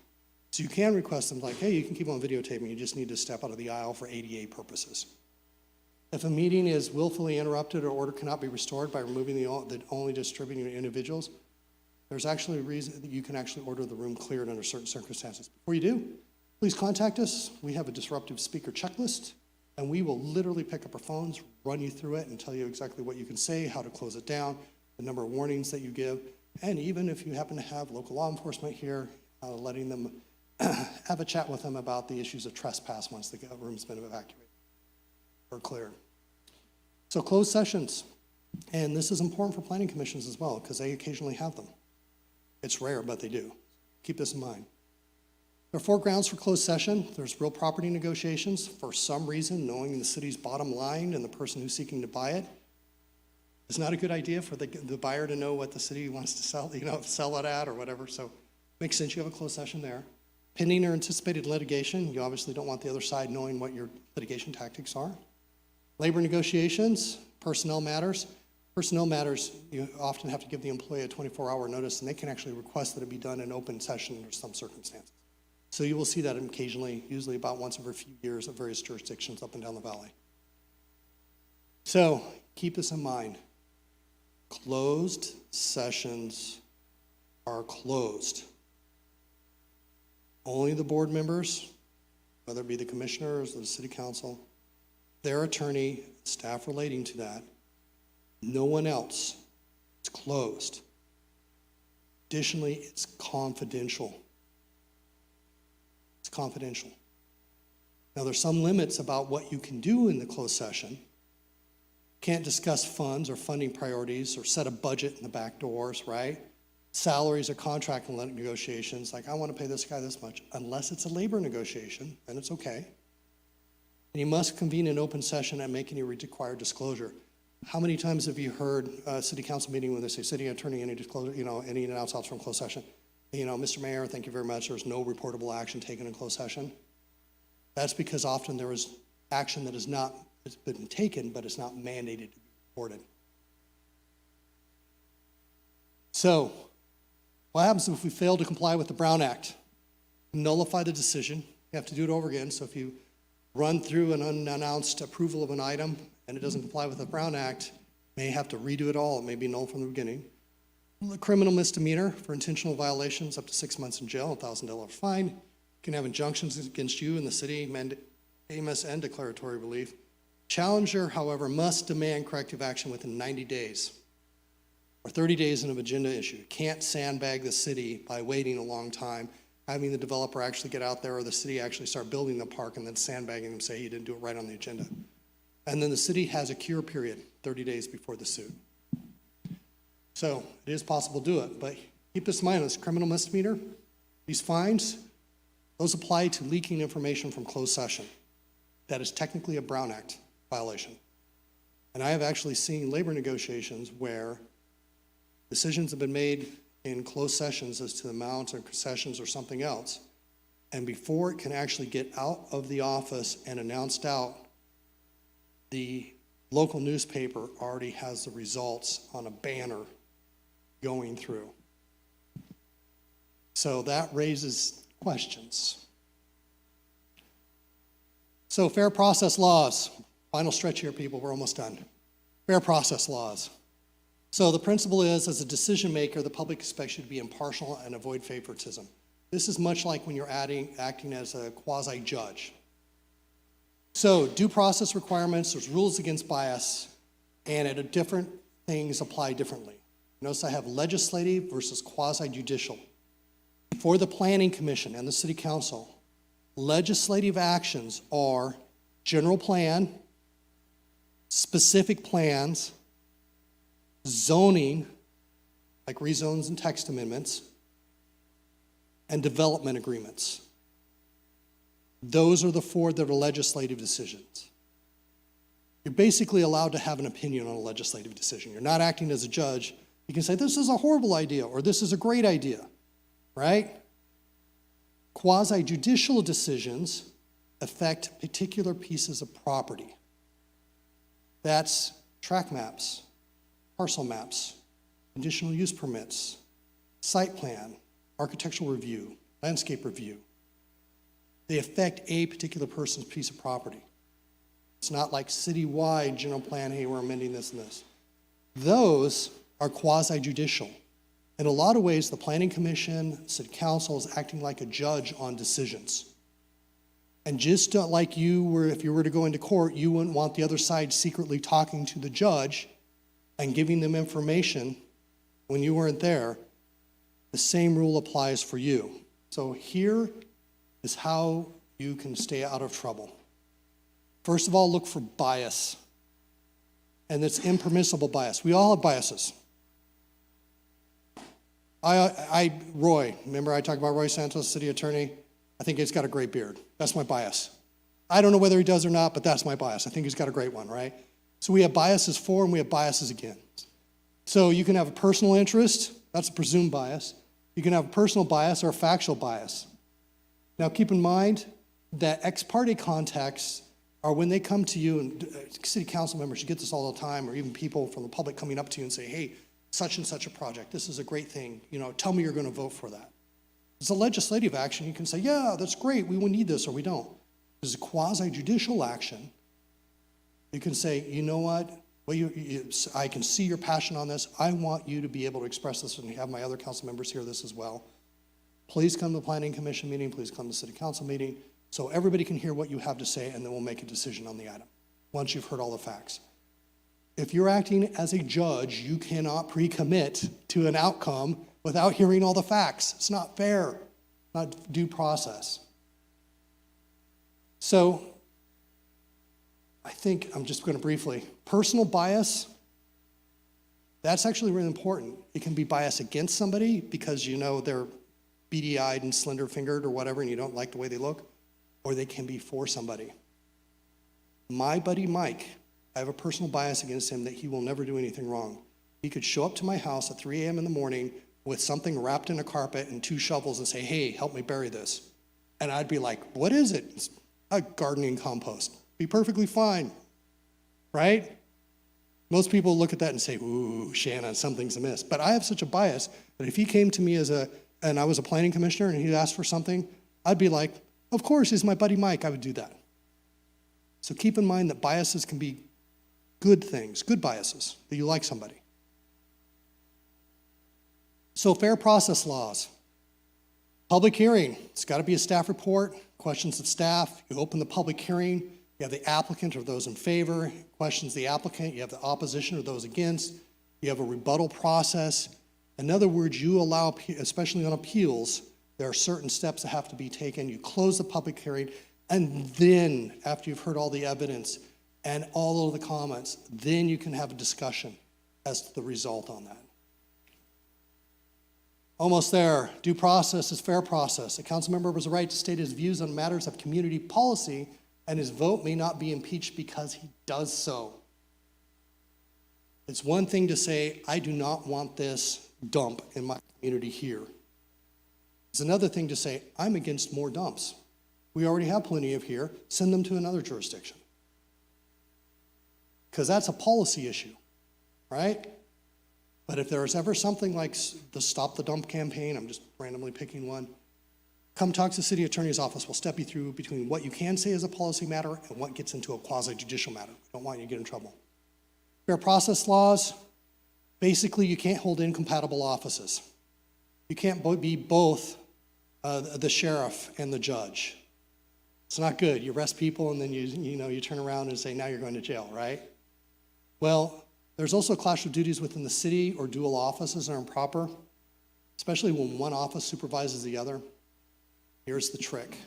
So you can request them like, hey, you can keep on videotaping, you just need to step out of the aisle for ADA purposes. If a meeting is willfully interrupted or order cannot be restored by removing the only distributing individuals, there's actually a reason that you can actually order the room cleared under certain circumstances. Before you do, please contact us. We have a disruptive speaker checklist, and we will literally pick up our phones, run you through it, and tell you exactly what you can say, how to close it down, the number of warnings that you give. And even if you happen to have local law enforcement here, letting them have a chat with them about the issues of trespass once the room's been evacuated or cleared. So closed sessions, and this is important for planning commissions as well, because they occasionally have them. It's rare, but they do. Keep this in mind. There are 4 grounds for closed session. There's real property negotiations. For some reason, knowing the city's bottom line and the person who's seeking to buy it, it's not a good idea for the buyer to know what the city wants to sell, sell it at or whatever. So makes sense you have a closed session there. Pending or anticipated litigation, you obviously don't want the other side knowing what your litigation tactics are. Labor negotiations, personnel matters. Personnel matters, you often have to give the employee a 24-hour notice, and they can actually request that it be done in open session under some circumstances. So you will see that occasionally, usually about once every few years at various jurisdictions up and down the valley. So keep this in mind. Closed sessions are closed. Only the board members, whether it be the commissioners or the city council, their attorney, staff relating to that, no one else. It's closed. Additionally, it's confidential. It's confidential. Now, there's some limits about what you can do in the closed session. Can't discuss funds or funding priorities or set a budget in the back doors, right? Salaries or contract negotiations, like I want to pay this guy this much, unless it's a labor negotiation, then it's okay. And you must convene an open session and make any required disclosure. How many times have you heard a city council meeting when they say, city attorney, any disclosure, any in and outs from closed session? Mr. Mayor, thank you very much. There's no reportable action taken in closed session. That's because often there is action that has been taken, but it's not mandated to be reported. So, what happens if we fail to comply with the Brown Act? Nullify the decision. You have to do it over again. So if you run through an unannounced approval of an item and it doesn't comply with the Brown Act, you may have to redo it all. It may be null from the beginning. A criminal misdemeanor for intentional violations, up to 6 months in jail, $1,000 fine. You can have injunctions against you and the city, mandamus and declaratory relief. Challenger, however, must demand corrective action within 90 days or 30 days in an agenda issue. Can't sandbag the city by waiting a long time, having the developer actually get out there or the city actually start building the park and then sandbagging them, say you didn't do it right on the agenda. And then the city has a cure period, 30 days before the suit. So it is possible to do it, but keep this in mind, this criminal misdemeanor, these fines, those apply to leaking information from closed session. That is technically a Brown Act violation. And I have actually seen labor negotiations where decisions have been made in closed sessions as to the amount or concessions or something else. And before it can actually get out of the office and announced out, the local newspaper already has the results on a banner going through. So that raises questions. So fair process laws. Final stretch here, people, we're almost done. Fair process laws. So the principle is, as a decision maker, the public expects you to be impartial and avoid favoritism. This is much like when you're acting as a quasi-judge. So due process requirements, there's rules against bias, and different things apply differently. Notice I have legislative versus quasi-judicial. For the Planning Commission and the City Council, legislative actions are general plan, specific plans, zoning, like rezones and text amendments, and development agreements. Those are the 4 that are legislative decisions. You're basically allowed to have an opinion on a legislative decision. You're not acting as a judge. You can say, this is a horrible idea, or this is a great idea, right? Quasi-judicial decisions affect particular pieces of property. That's tract maps, parcel maps, conditional use permits, site plan, architectural review, landscape review. They affect a particular person's piece of property. It's not like citywide general plan, hey, we're amending this and this. Those are quasi-judicial. In a lot of ways, the Planning Commission, City Council is acting like a judge on decisions. And just like if you were to go into court, you wouldn't want the other side secretly talking to the judge and giving them information when you weren't there, the same rule applies for you. So here is how you can stay out of trouble. First of all, look for bias. And it's impermissible bias. We all have biases. Roy, remember I talked about Roy Santos, city attorney? I think he's got a great beard. That's my bias. I don't know whether he does or not, but that's my bias. I think he's got a great one, right? So we have biases for and we have biases against. So you can have a personal interest, that's a presumed bias. You can have a personal bias or a factual bias. Now keep in mind that ex parte contacts are when they come to you, and city council members, you get this all the time, or even people from the public coming up to you and say, hey, such and such a project, this is a great thing, tell me you're going to vote for that. It's a legislative action. You can say, yeah, that's great, we would need this, or we don't. It's a quasi-judicial action. You can say, you know what, I can see your passion on this. I want you to be able to express this and have my other council members hear this as well. Please come to the Planning Commission meeting, please come to the City Council meeting, so everybody can hear what you have to say, and then we'll make a decision on the item once you've heard all the facts. If you're acting as a judge, you cannot pre-commit to an outcome without hearing all the facts. It's not fair, not due process. So I think I'm just going to briefly, personal bias, that's actually really important. It can be bias against somebody because they're beady-eyed and slender-fingered or whatever, and you don't like the way they look, or they can be for somebody. My buddy Mike, I have a personal bias against him that he will never do anything wrong. He could show up to my house at 3 a.m. in the morning with something wrapped in a carpet and 2 shovels and say, hey, help me bury this. And I'd be like, what is it? It's a gardening compost. Be perfectly fine, right? Most people look at that and say, ooh, Shannon, something's amiss. But I have such a bias that if he came to me and I was a planning commissioner and he asked for something, I'd be like, of course, he's my buddy Mike, I would do that. So keep in mind that biases can be good things, good biases, that you like somebody. So fair process laws. Public hearing, it's got to be a staff report, questions of staff. You open the public hearing, you have the applicant or those in favor, questions the applicant, you have the opposition or those against, you have a rebuttal process. In other words, you allow, especially on appeals, there are certain steps that have to be taken. You close the public hearing, and then, after you've heard all the evidence and all of the comments, then you can have a discussion as to the result on that. Almost there. Due process is fair process. A council member has a right to state his views on matters of community policy, and his vote may not be impeached because he does so. It's one thing to say, I do not want this dump in my community here. It's another thing to say, I'm against more dumps. We already have plenty of here. Send them to another jurisdiction. Because that's a policy issue, right? But if there is ever something like the Stop the Dump campaign, I'm just randomly picking one, come talk to the city attorney's office. We'll step you through between what you can say is a policy matter and what gets into a quasi-judicial matter. We don't want you to get in trouble. Fair process laws, basically you can't hold incompatible offices. You can't be both the sheriff and the judge. It's not good. You arrest people and then you turn around and say, now you're going to jail, right? Well, there's also a clash of duties within the city or dual offices are improper, especially when one office supervises the other. Here's the trick.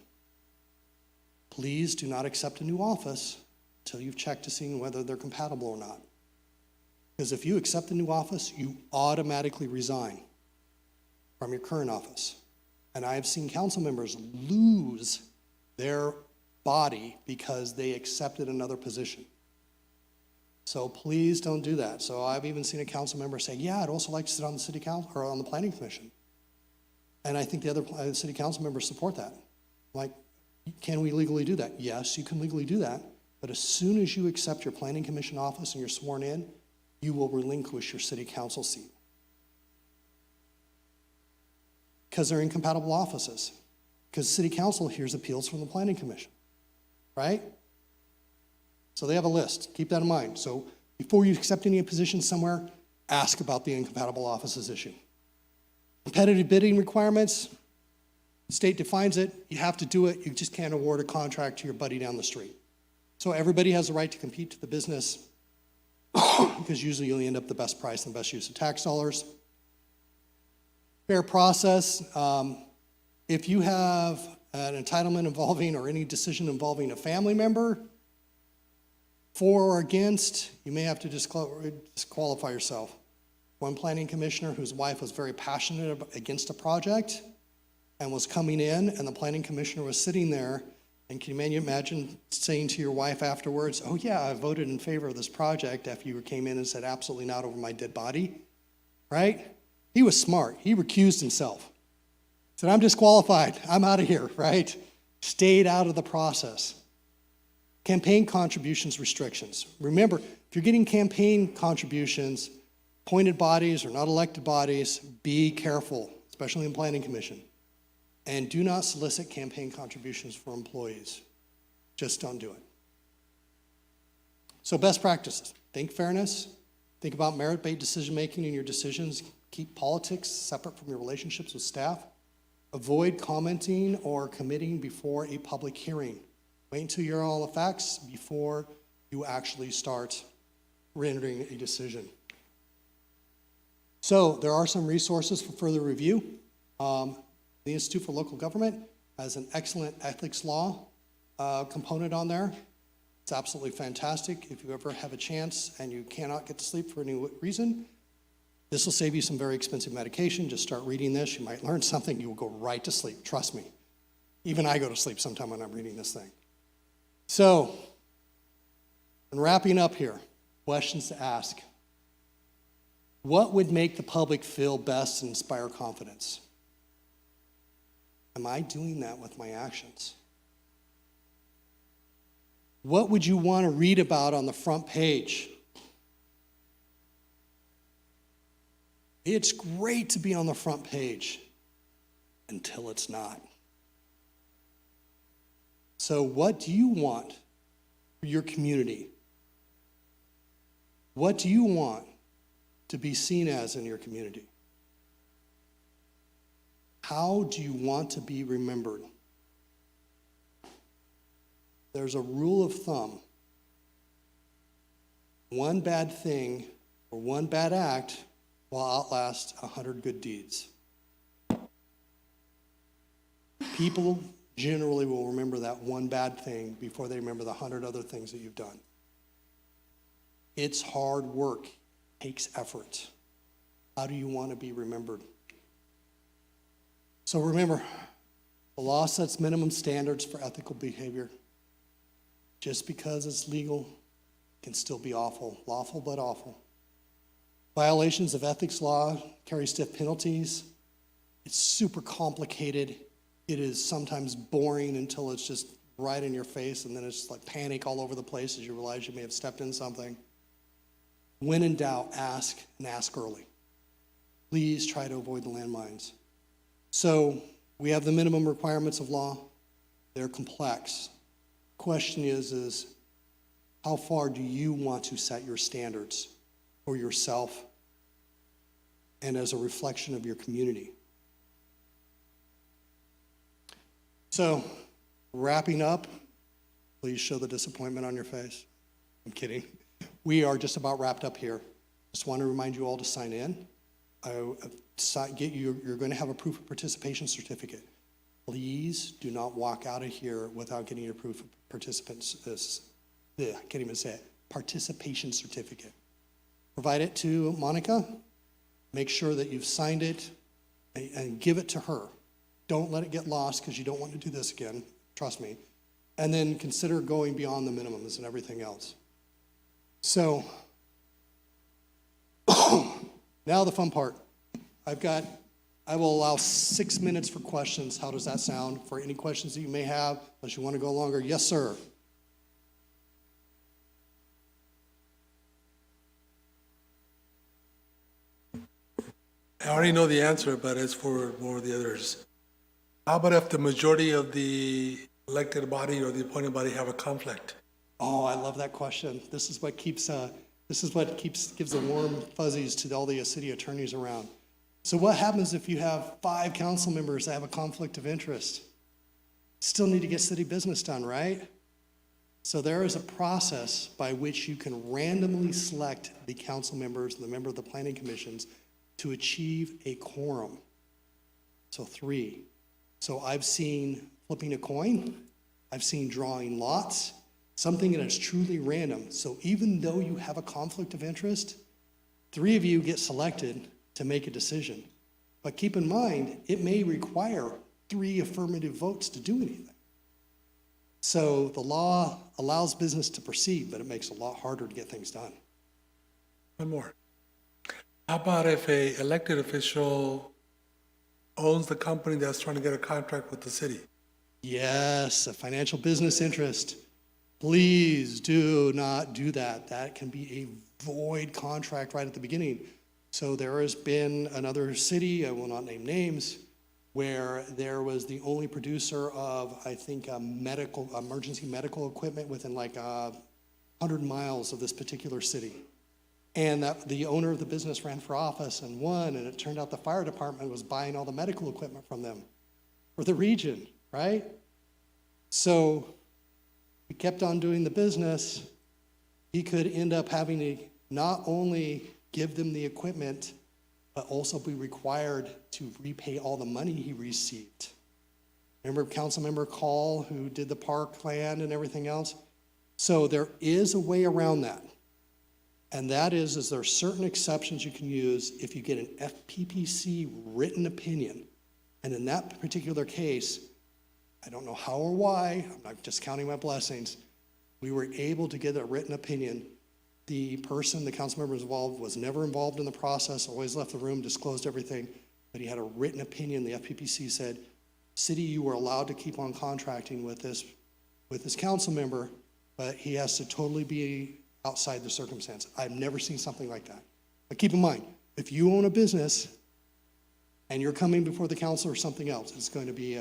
Please do not accept a new office until you've checked to see whether they're compatible or not. Because if you accept a new office, you automatically resign from your current office. And I have seen council members lose their body because they accepted another position. So please don't do that. So I've even seen a council member say, yeah, I'd also like to sit on the city council or on the planning commission. And I think the other city council members support that. Like, can we legally do that? Yes, you can legally do that. But as soon as you accept your planning commission office and you're sworn in, you will relinquish your city council seat. Because they're incompatible offices. Because city council hears appeals from the planning commission, right? So they have a list. Keep that in mind. So before you accept any position somewhere, ask about the incompatible offices issue. Competitive bidding requirements, the state defines it. You have to do it. You just can't award a contract to your buddy down the street. So everybody has the right to compete to the business because usually you'll end up the best price and the best use of tax dollars. fair process. If you have an entitlement involving or any decision involving a family member, for or against, you may have to disqualify yourself. One planning commissioner whose wife was very passionate against a project and was coming in, and the planning commissioner was sitting there, and can you imagine saying to your wife afterwards, oh yeah, I voted in favor of this project, after you came in and said absolutely not over my dead body, right? He was smart. He recused himself. Said, I'm disqualified. I'm out of here, right? Stayed out of the process. Campaign contributions restrictions. Remember, if you're getting campaign contributions, appointed bodies or not elected bodies, be careful, especially in Planning Commission. And do not solicit campaign contributions for employees. Just don't do it. So best practices. Think fairness. Think about merit-based decision-making in your decisions. Keep politics separate from your relationships with staff. Avoid commenting or committing before a public hearing. Wait until you hear all the facts before you actually start rendering a decision. So there are some resources for further review. The Institute for Local Government has an excellent ethics law component on there. It's absolutely fantastic. If you ever have a chance and you cannot get to sleep for any reason, this will save you some very expensive medication. Just start reading this. You might learn something. You will go right to sleep. Trust me. Even I go to sleep sometime when I'm reading this thing. So, in wrapping up here, questions to ask. What would make the public feel best and inspire confidence? Am I doing that with my actions? What would you want to read about on the front page? It's great to be on the front page until it's not. So what do you want for your community? What do you want to be seen as in your community? How do you want to be remembered? There's a rule of thumb. One bad thing or one bad act will outlast 100 good deeds. People generally will remember that one bad thing before they remember the 100 other things that you've done. It's hard work. It takes effort. How do you want to be remembered? So remember, the law sets minimum standards for ethical behavior. Just because it's legal, it can still be awful. Lawful but awful. Violations of ethics law carry stiff penalties. It's super complicated. It is sometimes boring until it's just right in your face, and then it's like panic all over the place as you realize you may have stepped in something. When in doubt, ask, and ask early. Please try to avoid the landmines. So we have the minimum requirements of law. They're complex. Question is how far do you want to set your standards for yourself and as a reflection of your community? So, wrapping up, please show the disappointment on your face. I'm kidding. We are just about wrapped up here. Just want to remind you all to sign in. You're going to have a proof of participation certificate. Please do not walk out of here without getting your proof of I can't even say it. Participation certificate. Provide it to Monica. Make sure that you've signed it and give it to her. Don't let it get lost because you don't want to do this again. Trust me. And then consider going beyond the minimums and everything else. So, now the fun part. I will allow 6 minutes for questions. How does that sound? For any questions that you may have, unless you want to go longer. Yes, sir. I already know the answer, but it's for more of the others. How about if the majority of the elected body or the appointed body have a conflict? Oh, I love that question. This is what gives the warm fuzzies to all the city attorneys around. So what happens if you have 5 council members that have a conflict of interest? Still need to get city business done, right? So there is a process by which you can randomly select the council members and the member of the planning commissions to achieve a quorum. So 3. So I've seen flipping a coin, I've seen drawing lots, something that is truly random. So even though you have a conflict of interest, 3 of you get selected to make a decision. But keep in mind, it may require 3 affirmative votes to do anything. So the law allows business to proceed, but it makes it a lot harder to get things done. One more. How about if a elected official owns the company that's trying to get a contract with the city? Yes, a financial business interest. Please do not do that. That can be a void contract right at the beginning. So there has been another city, I will not name names, where there was the only producer of, I think, emergency medical equipment within like 100 miles of this particular city. And that the owner of the business ran for office and won, and it turned out the fire department was buying all the medical equipment from them for the region, right? So he kept on doing the business. He could end up having to not only give them the equipment, but also be required to repay all the money he received. Remember Councilmember Call, who did the park land and everything else? So there is a way around that. And that is there are certain exceptions you can use if you get an FPPC written opinion. And in that particular case, I don't know how or why, I'm not just counting my blessings, we were able to get a written opinion. The person, the council member involved, was never involved in the process, always left the room, disclosed everything, but he had a written opinion. The FPPC said, city, you were allowed to keep on contracting with this council member, but he has to totally be outside the circumstance. I've never seen something like that. But keep in mind, if you own a business and you're coming before the council or something else, it's going to be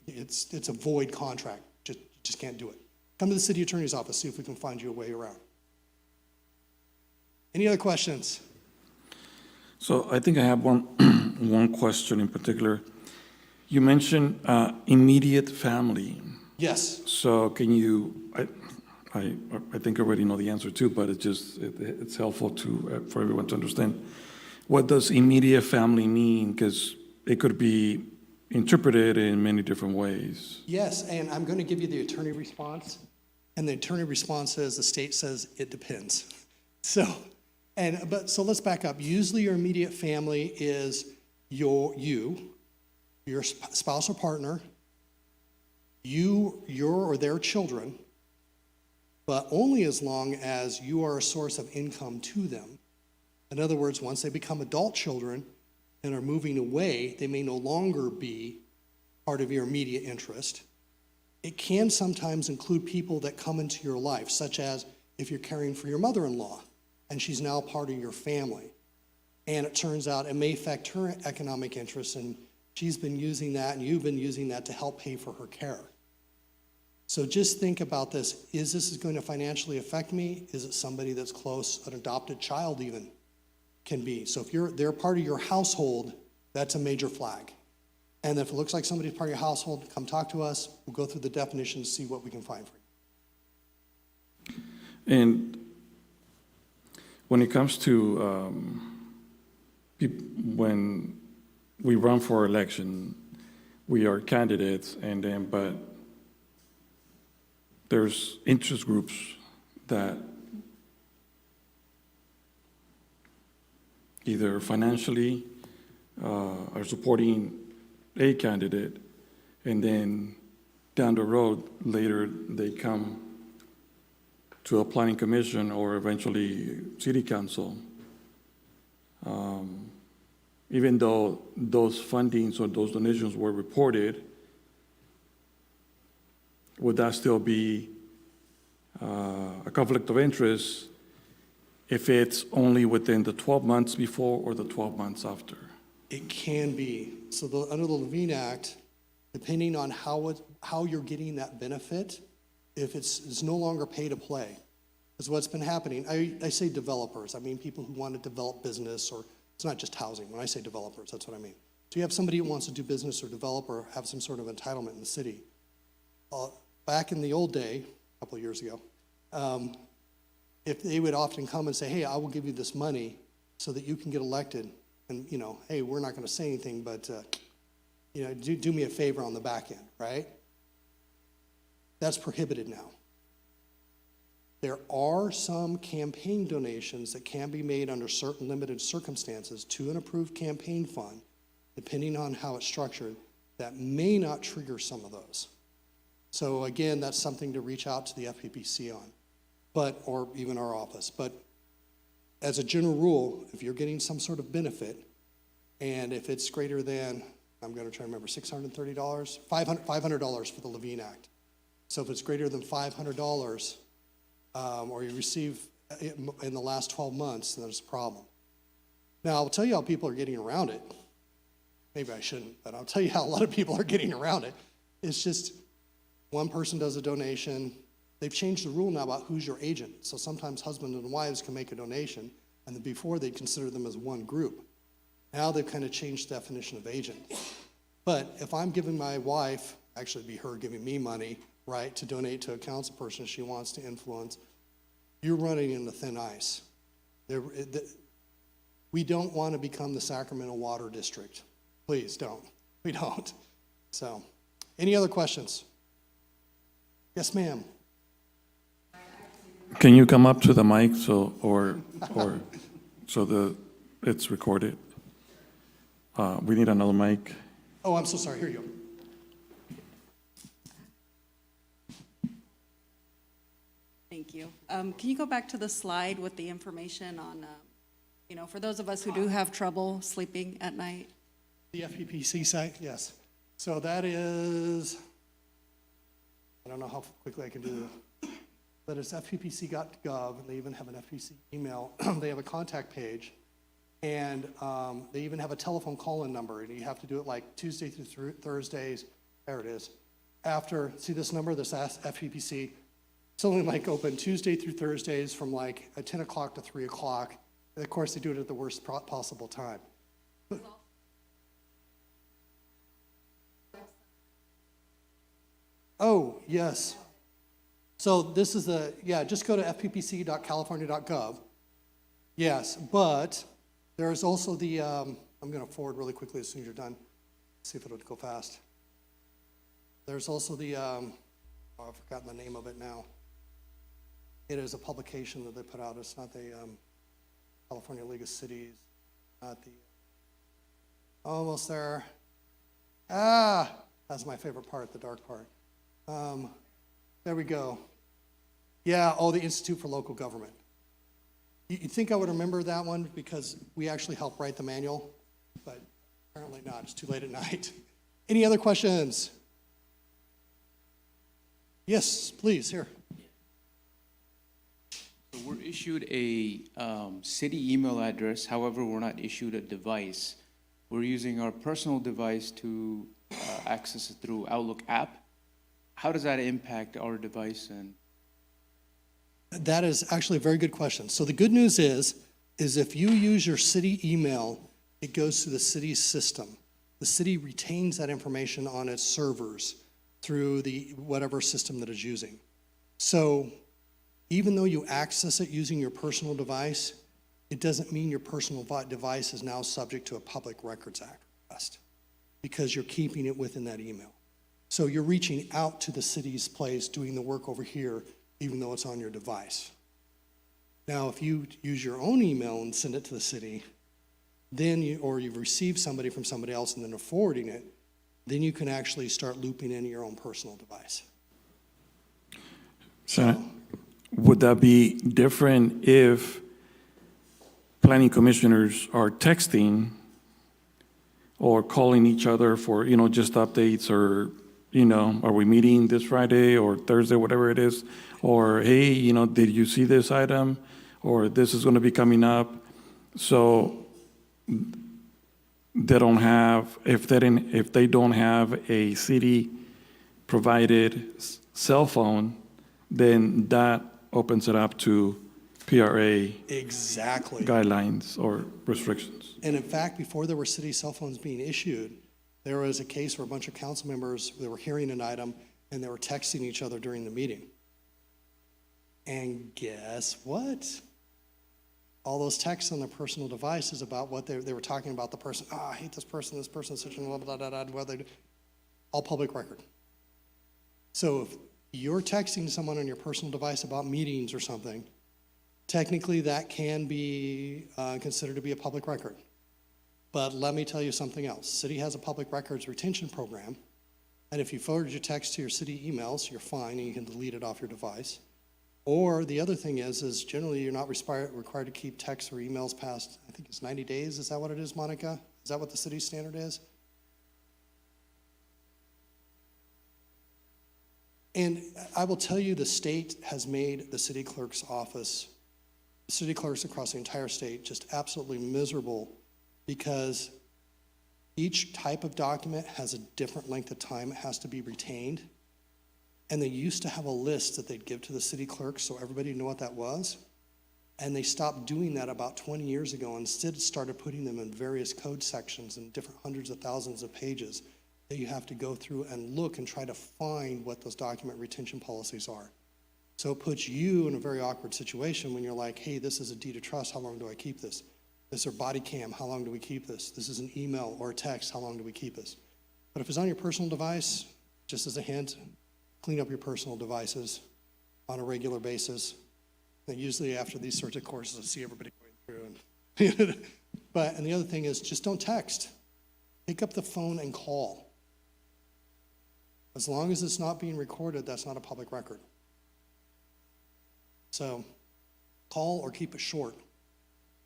it's a void contract. Just can't do it. Come to the city attorney's office, see if we can find you a way around. Any other questions? So I think I have one question in particular. You mentioned immediate family. Yes. So can you, I think I already know the answer too, but it's helpful for everyone to understand. What does immediate family mean? Because it could be interpreted in many different ways. Yes, and I'm going to give you the attorney response. And the attorney response says, the state says it depends. So let's back up. Usually your immediate family is your spouse or partner, your or their children, but only as long as you are a source of income to them. In other words, once they become adult children and are moving away, they may no longer be part of your immediate interest. It can sometimes include people that come into your life, such as if you're caring for your mother-in-law and she's now part of your family. And it turns out it may affect her economic interests, and she's been using that and you've been using that to help pay for her care. So just think about this. Is this going to financially affect me? Is it somebody that's close, an adopted child even can be? So if they're part of your household, that's a major flag. And if it looks like somebody's part of your household, come talk to us. We'll go through the definitions, see what we can find for you. And when it comes to when we run for election, we are candidates, but there's interest groups that either financially are supporting a candidate, and then down the road, later they come to a planning commission or eventually city council. Even though those fundings or those donations were reported, would that still be a conflict of interest if it's only within the 12 months before or the 12 months after? It can be. So under the Levine Act, depending on how you're getting that benefit, if it's no longer pay to play, is what's been happening. I say developers. I mean people who want to develop business, or it's not just housing. When I say developers, that's what I mean. So you have somebody who wants to do business or develop or have some sort of entitlement in the city. Back in the old day, a couple of years ago, if they would often come and say, hey, I will give you this money so that you can get elected. And, hey, we're not going to say anything, but do me a favor on the back end, right? That's prohibited now. There are some campaign donations that can be made under certain limited circumstances to an approved campaign fund, depending on how it's structured, that may not trigger some of those. So again, that's something to reach out to the FPPC on, or even our office. But as a general rule, if you're getting some sort of benefit, and if it's greater than, I'm going to try to remember, $630, $500 for the Levine Act. So if it's greater than $500, or you receive it in the last 12 months, then there's a problem. Now, I'll tell you how people are getting around it. Maybe I shouldn't, but I'll tell you how a lot of people are getting around it. It's just one person does a donation. They've changed the rule now about who's your agent. So sometimes husbands and wives can make a donation, and then before they'd consider them as one group. Now they've kind of changed the definition of agent. But if I'm giving my wife, actually it'd be her giving me money, right, to donate to a council person she wants to influence, you're running into thin ice. We don't want to become the Sacramento Water District. Please don't. We don't. So, any other questions? Yes, ma'am. Can you come up to the mic so it's recorded? We need another mic. Oh, I'm so sorry. Here you go. Thank you. Can you go back to the slide with the information on, for those of us who do have trouble sleeping at night? The FPPC site, yes. So that is, I don't know how quickly I can do this, but it's fppc.gov, and they even have an FPC email. They have a contact page, and they even have a telephone call-in number, and you have to do it like Tuesday through Thursdays. There it is. After, see this number, this FPPC, it's only like open Tuesday through Thursdays from like 10 o'clock to 3 o'clock. And of course, they do it at the worst possible time. Oh, yes. So this is just go to fppc.california.gov. Yes, but there's also the, I'm going to forward really quickly as soon as you're done. See if it'll go fast. There's also the, I've forgotten the name of it now. It is a publication that they put out. It's not the California League of Cities, not the, almost there. That's my favorite part, the dark part. There we go. Yeah, the Institute for Local Government. You'd think I would remember that one because we actually helped write the manual, but apparently not. It's too late at night. Any other questions? Yes, please, here. So we're issued a city email address, however, we're not issued a device. We're using our personal device to access it through Outlook app. How does that impact our device? And That is actually a very good question. So the good news is if you use your city email, it goes to the city's system. The city retains that information on its servers through the whatever system that it's using. So even though you access it using your personal device, it doesn't mean your personal device is now subject to a Public Records Act request because you're keeping it within that email. So you're reaching out to the city's place, doing the work over here, even though it's on your device. Now, if you use your own email and send it to the city, then you've received somebody from somebody else and then are forwarding it, then you can actually start looping into your own personal device. So, would that be different if planning commissioners are texting or calling each other for, just updates or, are we meeting this Friday or Thursday, whatever it is? Or, hey, did you see this item? Or this is going to be coming up. So they don't have, if they don't have a city provided cell phone, then that opens it up to PRA Exactly. guidelines or restrictions. And in fact, before there were city cell phones being issued, there was a case where a bunch of council members, they were hearing an item and they were texting each other during the meeting. And guess what? all those texts on their personal devices about what they were talking about the person. Oh, I hate this person is such a blah, blah, blah, blah, blah, all public record. So if you're texting someone on your personal device about meetings or something, technically that can be considered to be a public record. But let me tell you something else. City has a public records retention program, and if you forward your text to your city emails, you're fine, and you can delete it off your device. Or the other thing is generally you're not required to keep texts or emails past, I think it's 90 days. Is that what it is, Monica? Is that what the city standard is? And I will tell you, the state has made the city clerk's office, city clerks across the entire state, just absolutely miserable because each type of document has a different length of time it has to be retained. And they used to have a list that they'd give to the city clerk so everybody knew what that was. And they stopped doing that about 20 years ago. Instead, started putting them in various code sections and different hundreds of thousands of pages that you have to go through and look and try to find what those document retention policies are. So it puts you in a very awkward situation when you're like, hey, this is a deed of trust, how long do I keep this? This is a body cam, how long do we keep this? This is an email or a text, how long do we keep this? But if it's on your personal device, just as a hint, clean up your personal devices on a regular basis. And usually after these sorts of courses, I see everybody going through. And the other thing is just don't text. Pick up the phone and call. As long as it's not being recorded, that's not a public record. So call or keep it short.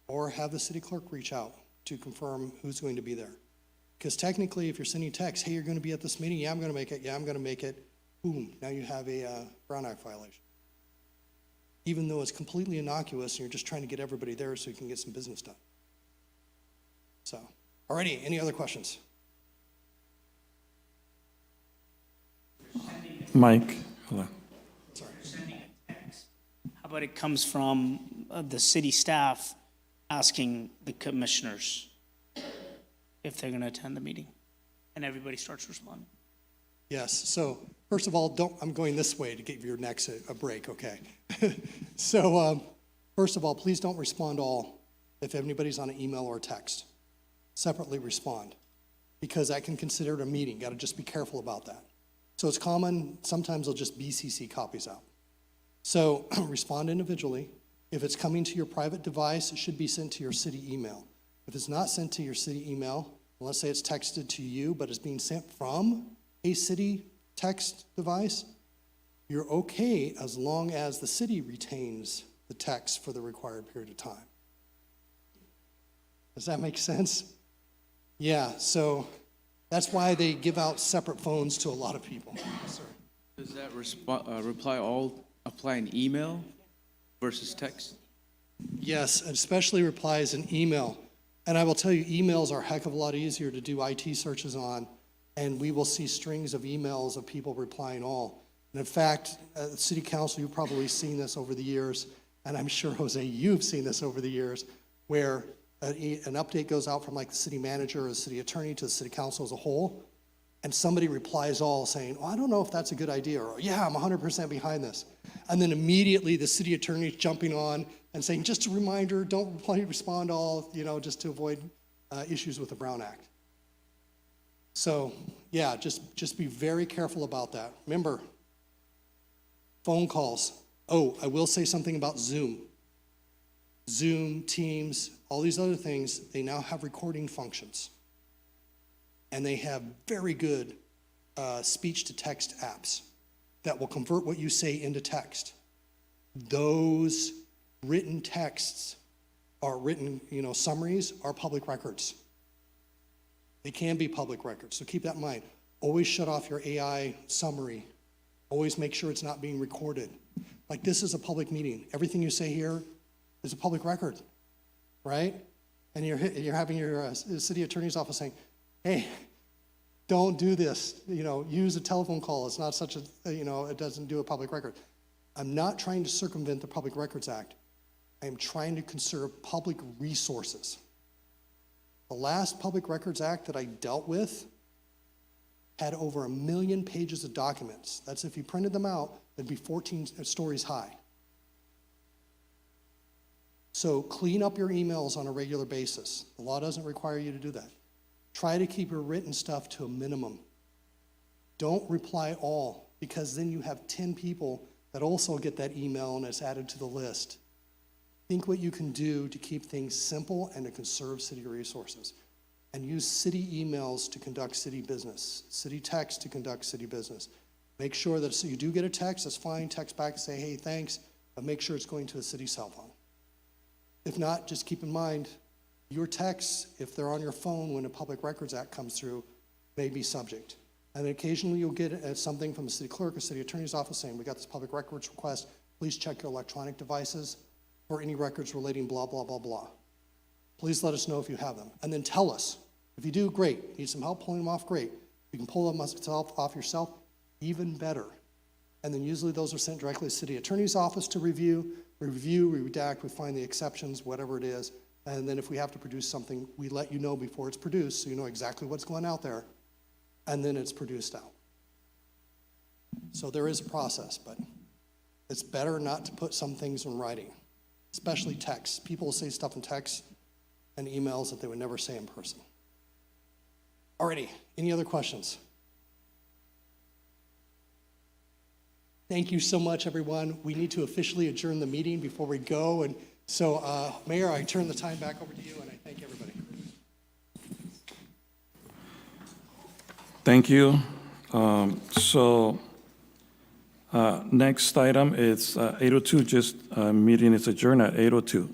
Or have the city clerk reach out to confirm who's going to be there. Because technically, if you're sending text, hey, you're going to be at this meeting, yeah, I'm going to make it, yeah, I'm going to make it, boom, now you have a Brown Act violation. Even though it's completely innocuous and you're just trying to get everybody there so you can get some business done. So, alrighty, any other questions? Mike, hold on. How about it comes from the city staff asking the commissioners if they're going to attend the meeting, and everybody starts responding? Yes, so first of all, I'm going this way to give your necks a break, okay? So first of all, please don't respond all if anybody's on an email or a text. Separately respond, because that can consider it a meeting. Got to just be careful about that. So it's common, sometimes they'll just BCC copies out. So respond individually. If it's coming to your private device, it should be sent to your city email. If it's not sent to your city email, let's say it's texted to you, but it's being sent from a city text device, you're okay as long as the city retains the text for the required period of time. Does that make sense? Yeah, so that's why they give out separate phones to a lot of people. Yes, sir. Does that reply all apply in email versus text? Yes, especially replies in email. And I will tell you, emails are a heck of a lot easier to do IT searches on, and we will see strings of emails of people replying all. And in fact, City Council, you've probably seen this over the years, and I'm sure, Jose, you've seen this over the years, where an update goes out from like the city manager or the city attorney to the City Council as a whole, and somebody replies all saying, oh, I don't know if that's a good idea, or yeah, I'm 100% behind this. And then immediately the city attorney is jumping on and saying, just a reminder, don't respond all, just to avoid issues with the Brown Act. So yeah, just be very careful about that. Remember, phone calls. Oh, I will say something about Zoom. Zoom, Teams, all these other things, they now have recording functions. And they have very good speech-to-text apps that will convert what you say into text. Those written texts are written, summaries are public records. They can be public records, so keep that in mind. Always shut off your AI summary. Always make sure it's not being recorded. Like, this is a public meeting. Everything you say here is a public record, right? And you're having your city attorney's office saying, hey, don't do this, use a telephone call. It's not such a, it doesn't do a public record. I'm not trying to circumvent the Public Records Act. I am trying to conserve public resources. The last Public Records Act that I dealt with had over 1 million pages of documents. That's if you printed them out, it'd be 14 stories high. So clean up your emails on a regular basis. The law doesn't require you to do that. Try to keep your written stuff to a minimum. Don't reply all, because then you have 10 people that also get that email and it's added to the list. Think what you can do to keep things simple and to conserve city resources. And use city emails to conduct city business, city text to conduct city business. Make sure that, so you do get a text, that's fine, text back and say, hey, thanks, but make sure it's going to a city cell phone. If not, just keep in mind, your texts, if they're on your phone when a Public Records Act comes through, may be subject. And occasionally you'll get something from the city clerk or city attorney's office saying, we got this public records request, please check your electronic devices for any records relating blah, blah, blah, blah. Please let us know if you have them. And then tell us. If you do, great. Need some help pulling them off, great. If you can pull them off yourself, even better. And then usually those are sent directly to the city attorney's office to review, we redact, we find the exceptions, whatever it is. And then if we have to produce something, we let you know before it's produced so you know exactly what's going out there. And then it's produced out. So there is a process, but it's better not to put some things in writing, especially text. People will say stuff in text and emails that they would never say in person. Alrighty, any other questions? Thank you so much, everyone. We need to officially adjourn the meeting before we go. And so, Mayor, I turn the time back over to you, and I thank everybody. Thank you. Next item is 8:02, just meeting is adjourned at 8:02.